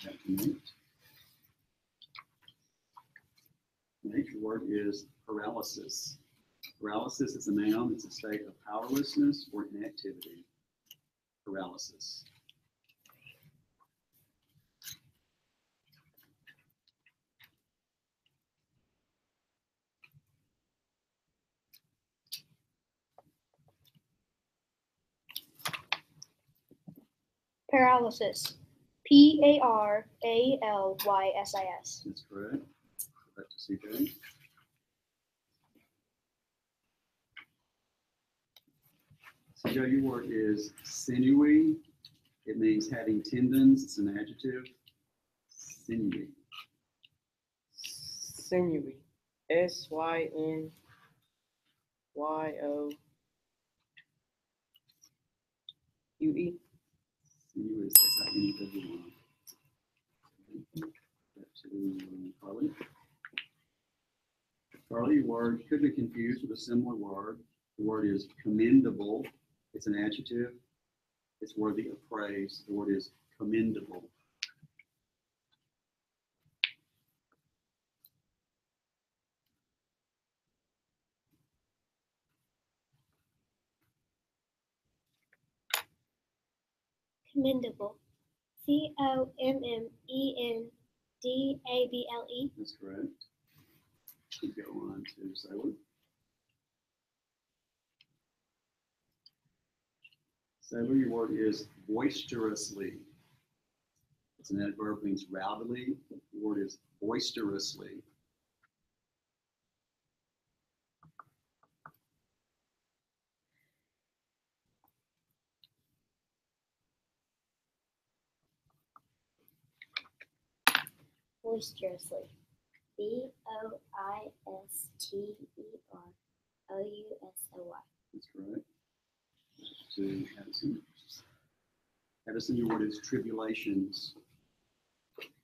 Back to Nate. Nate, your word is paralysis. Paralysis is a noun. It's a state of powerlessness or inactivity. Paralysis. Paralysis. PARALYSIS. That's correct. Back to CJ. CJ, your word is sinewy. It means having tendons. It's an adjective. Sinewy. Sinewy. SYNYOUE. Sinewy is SINEWY. Back to Carly. Carly, your word could be confused with a similar word. The word is commendable. It's an adjective. It's worthy of praise. The word is commendable. Commendable. COMMENDABLE. That's correct. We go on to Sailor. Sailor, your word is boisterously. It's an adverb, means rowdily. The word is boisterously. Boisterously. BOISTEROUSLY. That's correct. To Addison. Addison, your word is tribulations.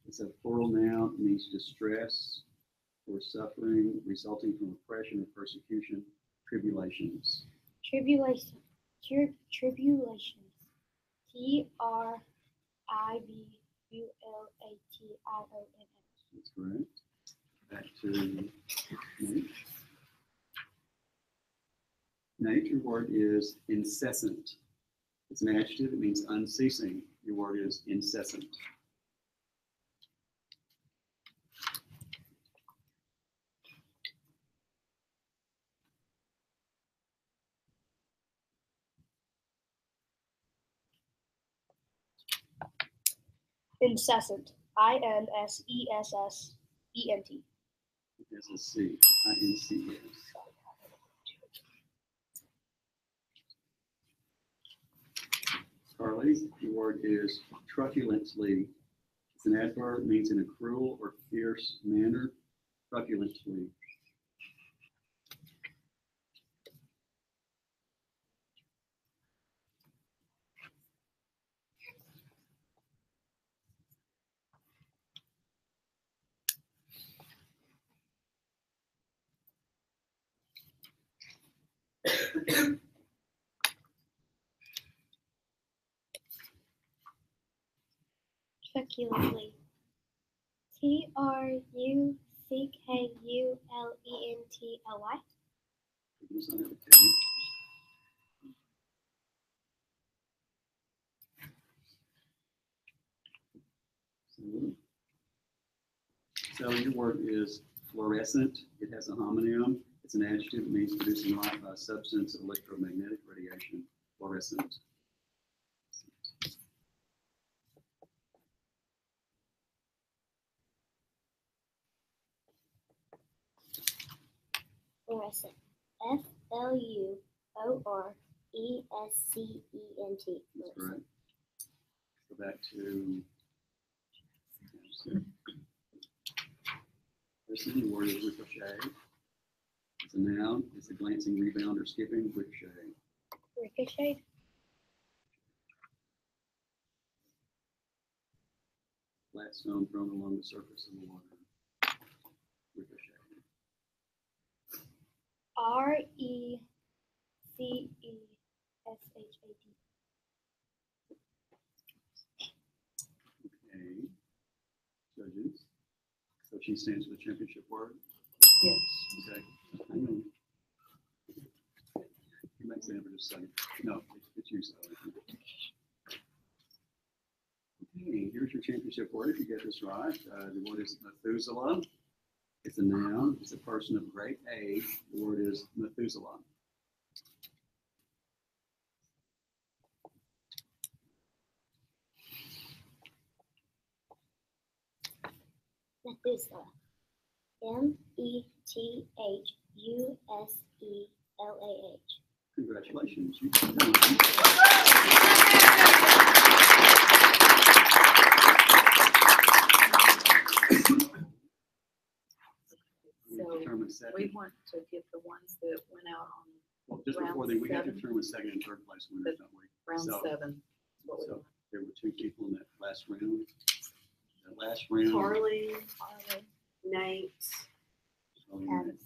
It's a plural noun. It means distress or suffering resulting from oppression or persecution. Tribulations. Tribulation. Tribulations. TRIBULATIONS. That's correct. Back to Nate. Nate, your word is incessant. It's an adjective. It means unceasing. Your word is incessant. Incessant. INSESSENT. It's a C. INCS. Carly, your word is truculently. It's an adverb. It means in a cruel or fierce manner. Truculently. Truculently. TRUCKULENTLY. It's on every K. So your word is fluorescent. It has a homonym. It's an adjective. It means producing light by a substance of electromagnetic radiation. Fluorescent. Fluorescent. FLUORESCENT. That's correct. Go back to this is the word is ricochet. It's a noun. It's a glancing rebound or skipping. Ricochet. Ricochet. Flat stone thrown along the surface of the water. Ricochet. Okay. Judges. So she stands for the championship word. Yes. Okay. Hang on. You might stand for just a second. No, it's you. So. Okay, here's your championship word. If you get this right, the word is Methuselah. It's a noun. It's a person of great age. The word is Methuselah. Methuselah. Methuselah. Congratulations. You So determine we second. want to get the ones that went out on Well, just before round then, we have to seven. determine second and third place winners, don't we? round So- 7. is what we So want. there were 2 people in that last round. That last round. Carly, Nate, Carly and Nate.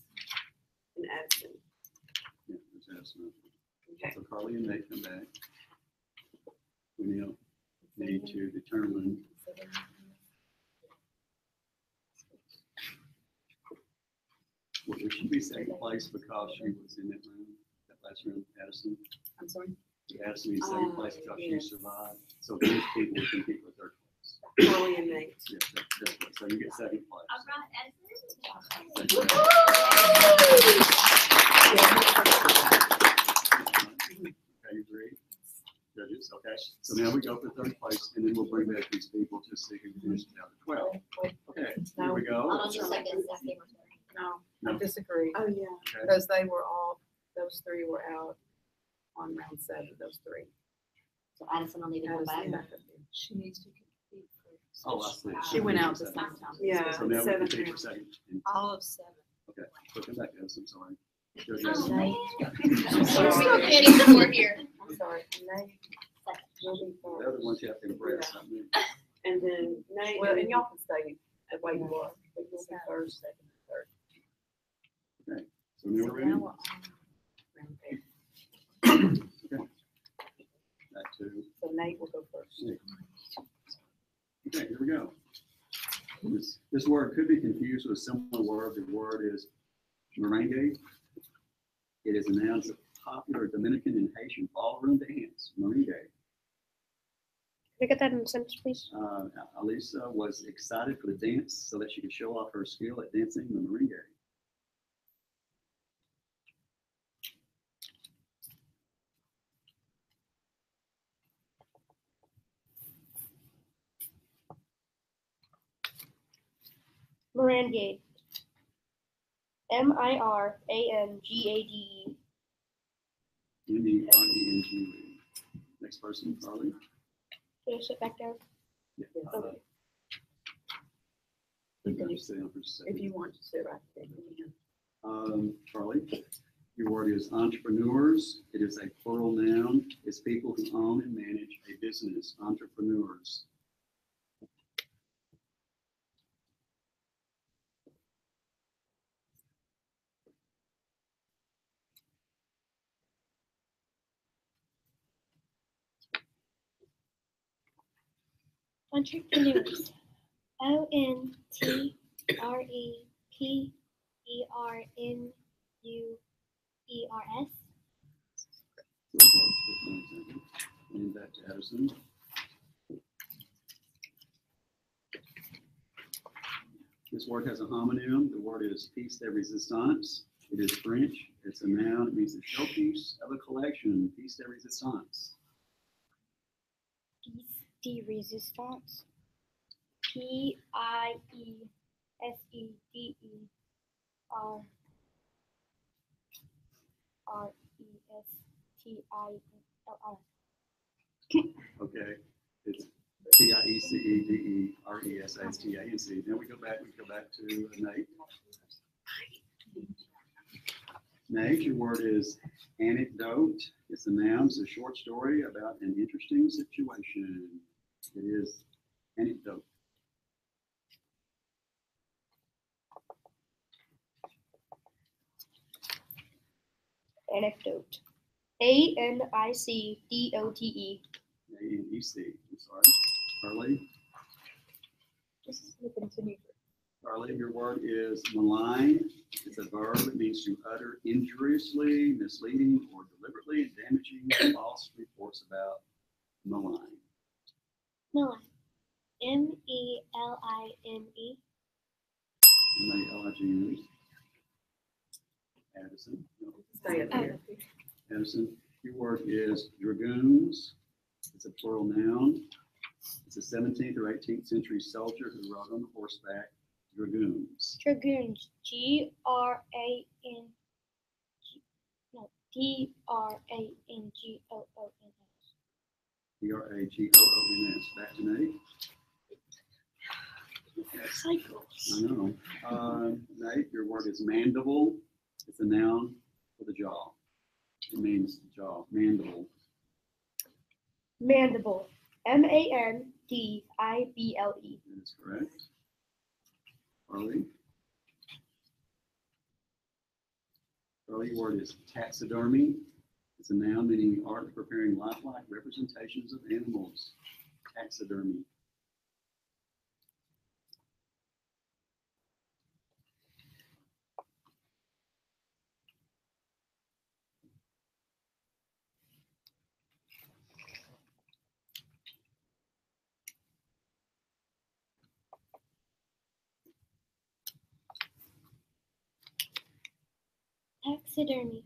and Addison. Yeah, there's Addison. Okay. So Carly and Nate come back. We now need to determine what we should be second place because she was in that round, that last round, Addison. I'm sorry. Addison in second place because she Yes. survived. So these people will compete for third place. Carly and Nate. Yeah, that's right. So you get second place. All right, Edison. Okay, you agree? Judges, okay. So now we go for third place and then we'll bring back these people to see who finishes out at 12. Okay, here we go. Hold on just a second. No, No. I disagree. Oh, yeah. Okay. Because they were all, those 3 were out on round 7, those 3. So Addison will need to go back. Addison back up there. She needs to compete for. Oh, I see. She went out the same time. Yeah. So now we Seven compete for rounds. second. All of 7. Okay, so come back, Addison, sorry. Judges. Oh, man. I'm sorry. We're getting support here. I'm sorry. Nate, you'll be They're the first. ones you have to impress, not me. And then Nate. Well, and y'all can stay the way you are, but you'll be first, second, and third. So now we're ready? Now we're on round 8. Back to, So Nate will go first. okay, here we go. This word could be confused with a similar word. The word is merengue. It is a noun of popular Dominican and Haitian ballroom dance, merengue. Can I get that in a sentence, please? Alisa was excited for the dance so that she could show off her skill at dancing the merengue. Mirangade. Mirangade. M-E-R-E-N-G-E. Next person, Carly. Can I sit back down? Yeah. Okay. You can just sit down for just a If second. you want to sit right there, you can. Charlie, your word is entrepreneurs. It is a plural noun. It's people who own and manage a business, entrepreneurs. Entrepreneurs. Entrepreneurs. So close, just one second. And back to Addison. This word has a homonym. The word is piece de resistance. It is French. It's a noun. It means the showpiece of a collection, piece de resistance. Piece de resistance. Piecederesistance. Okay, it's Piecederesistance. Now we go back to Nate. Nate, your word is anecdote. It's a noun. It's a short story about an interesting situation. It is anecdote. Anecdote. ANICDOTE. ANEC, I'm sorry. Carly, This is gonna continue. Carly, your word is malign. It's a verb. It means to utter injuriously, misleading, or deliberately damaging false reports about malign. Malign. MELINE. M-A-L-I-G-N. Addison. No. Stay up here. Addison, your word is dragoons. It's a plural noun. It's a 17th or 18th century soldier who rode on horseback. Dragoons. Dragoons. GRAN. No. DRANGOONS. D-R-A-G-O-O-N-S. Back to Nate. Cycles. I know. Nate, your word is mandible. It's a noun for the jaw. It means jaw. Mandible. Mandible. MANDIBLE. That is correct. Carly. Carly, your word is taxidermy. It's a noun meaning the art of preparing lifelike representations of animals. Taxidermy. Taxidermy.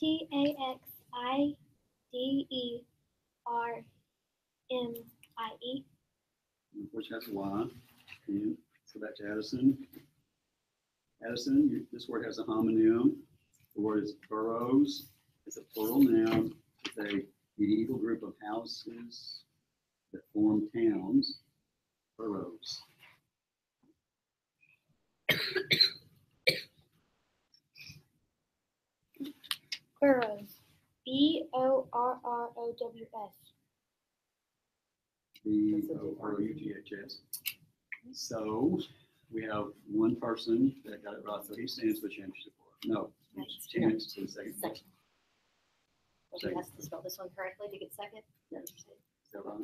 TAXIDERMIE. Which has a Y. And let's go back to Addison. Addison, this word has a homonym. The word is burrows. It's a plural noun. It's a medieval group of houses that form towns. Burrows. Burrows. BORROWS. B-O-R-O-U-G-H-S. So we have one person that got it right, so he stands for championship. No, chance for the second. Second. Well, he has to spell this one correctly to get second. Is that right?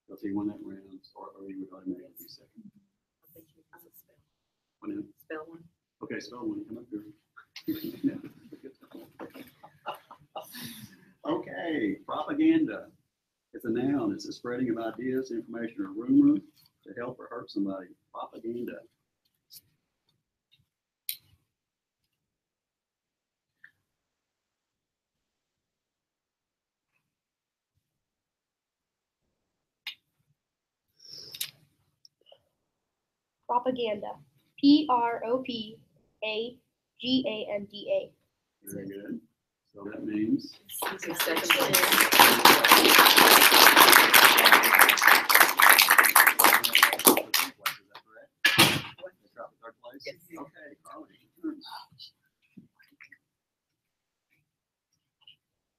Because he won that round, or he would automatically be second. One in. Spell one. Okay, spell one, come up here. Okay, propaganda. It's a noun. It's a spreading of ideas, information, or rumor to help or hurt somebody. Propaganda. Propaganda. PROPAGANDA. Very good. So that means Is that correct? They dropped third place? Yes. Okay, Carly.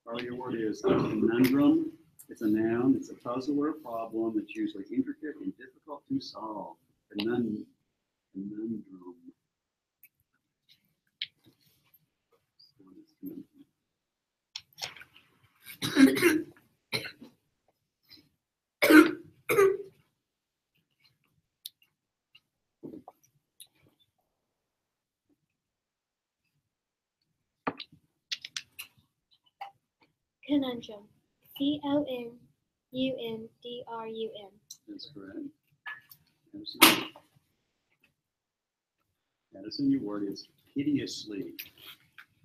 Carly, your word is conundrum. It's a noun. It's a puzzle or a problem that's usually intricate and difficult to solve. Conundrum. Conundrum. CONUNDRUM. That's correct. Addison. Addison, your word is hideously.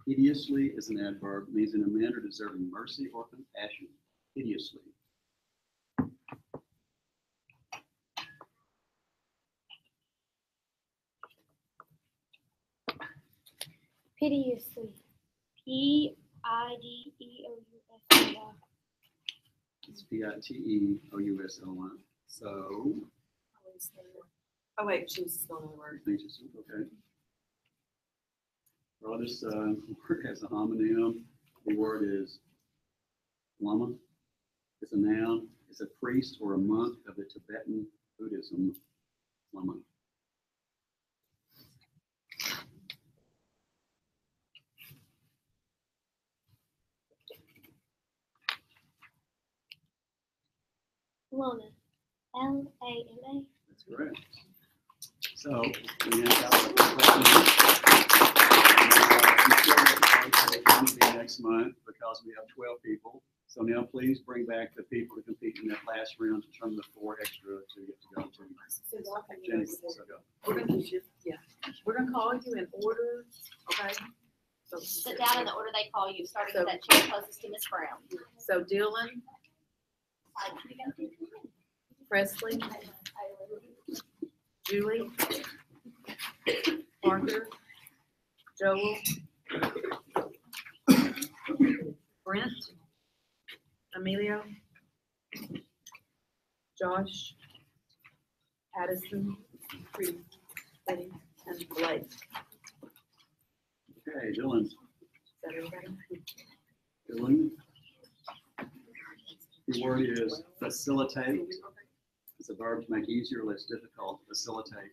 Hideously is an adverb, means in a manner deserving mercy or compassion. Hideously. Piteously. PIDEOUSLY. It's P-I-T-E-O-U-S-L-Y. So, Oh, wait, she was spelling the word. things just okay. Well, this word has a homonym. The word is lama. It's a noun. It's a priest or a monk of the Tibetan Buddhism. Lama. Luna. Lama. That's correct. So, we have our next month because we have 12 people. So now please bring back the people to compete in that last round to determine the 4 extra to get to go to. So y'all can Jenny, use so it. go. We're gonna call you in order, okay? So Sit down in the order they call you, starting with that chair closest to Miss Brown. So Dylan, Presley, Julie, Parker, Joel, Brent, Emilio, Josh, Addison, Betty, and Blake. Is Okay, Dylan. that everybody? Dylan. The word is facilitate. It's a verb to make easier or less difficult. Facilitate.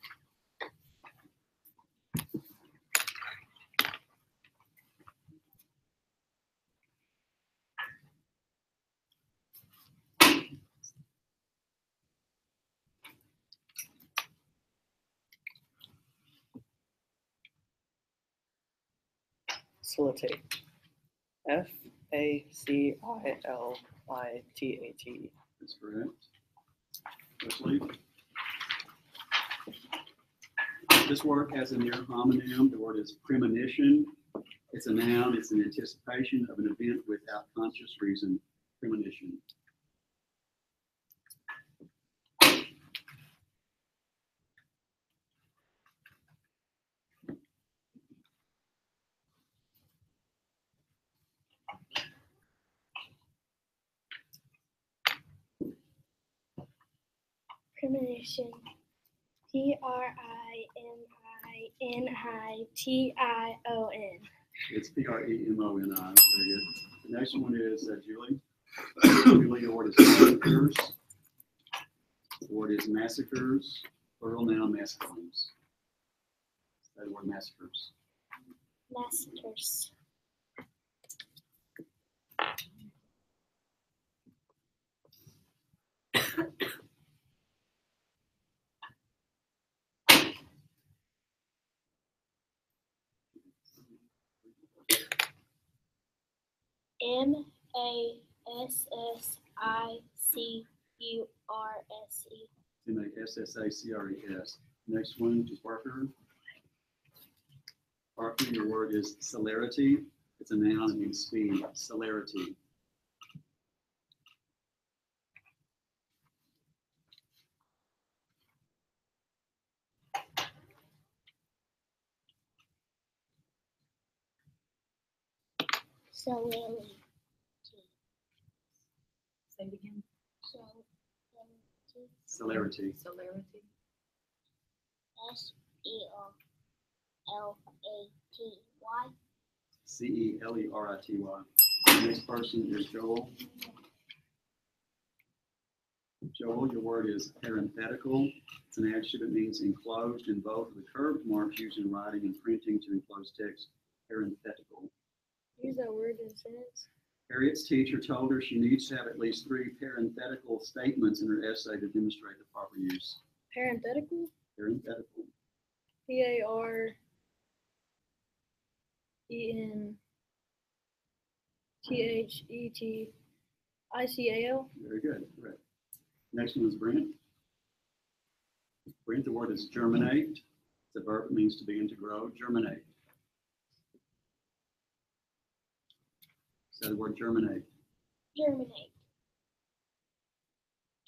Facilitate. Facilitate. That's correct. Leslie. This word has a near homonym. The word is premonition. It's a noun. It's an anticipation of an event without conscious reason. Premonition. Premonition. Premonition. It's Premoni. Very good. The next one is Julie. Julie, the word is massacres. The word is massacres. Plural noun massacres. That word massacres. Massacres. Massacures. Massacres. Next one is Parker. Parker, your word is celerity. It's a noun. It means speed. Celerity. Celerity. Say it again. Celerity. Celerity. Celerity. Celerity. Next person is Joel. Joel, your word is parenthetical. It's an adjective. It means enclosed in both of the curved marks used in writing and printing to enclose text. Parenthetical. Use that word in a sentence. Harriet's teacher told her she needs to have at least 3 parenthetical statements in her essay to demonstrate the proper use. Parenthetical. Parenthetical. Parentethetical. Very good. Correct. Next one is Brent. Brent, the word is germinate. It's a verb. It means to begin to grow. Germinate. So the word germinate. Germinate.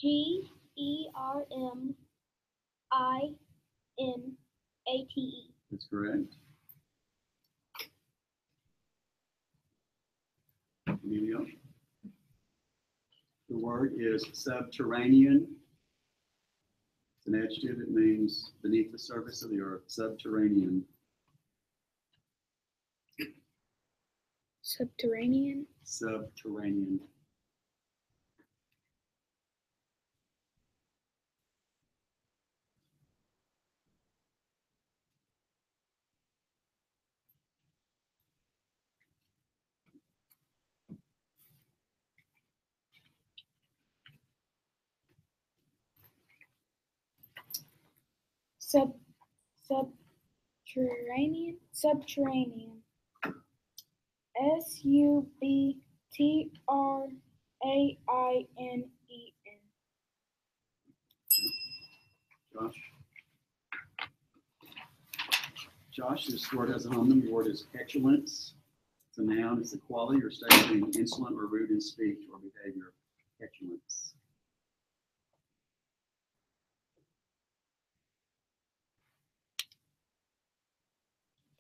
Germinate. That's correct. Emilio. The word is subterranean. It's an adjective. It means beneath the surface of the earth. Subterranean. Subterranean. Subterranean. subterranean. SUBTRAINEN. Josh? Josh, this word has a homonym. The word is petulance. It's a noun. It's a quality or state of being insolent or rude in speech or behavior. Petulance.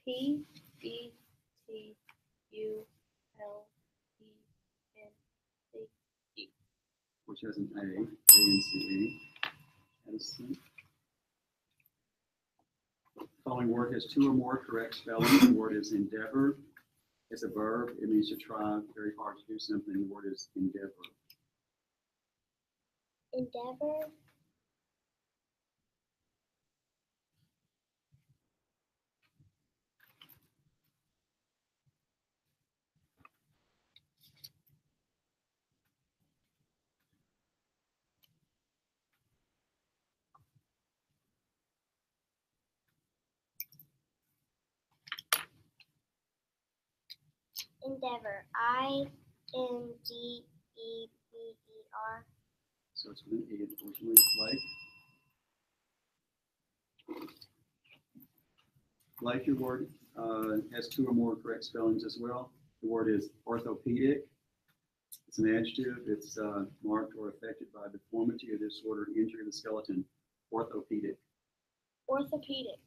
PETULENCE. Which has an A-N-C-E. Addison. The following word has two or more correct spellings. The word is endeavor. It's a verb. It means to try very hard to do something. The word is endeavor. Endeavor. Endeavor. INDEVER. So it's with an E, unfortunately. Like your word has two or more correct spellings as well. The word is orthopedic. It's an adjective. It's marked or affected by deformity or disorder, injury of the skeleton. Orthopedic. Orthopedic.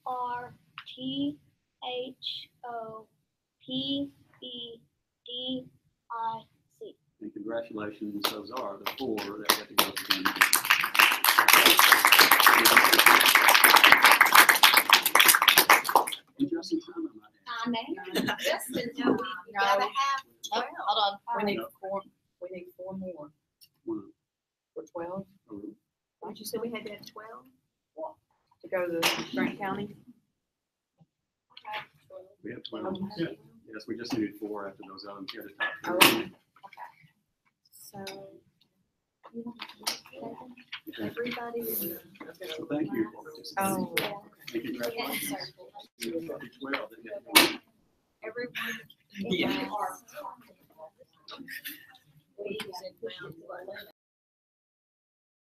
ORTHOPEDIC. And congratulations, those are the four that get to go to the Interesting time, I might add. I know. Just until we gotta have Oh, hold on. We need No. four more. One. For 12? Oh, Did you say we had to have 12? To go to Grant County? we have 12. Yes, we just needed four after those others. Here, the top Oh, three. So Okay. everybody. So thank you for participating. Oh. And congratulations. You have 12 that get to go. Everyone. Yeah. We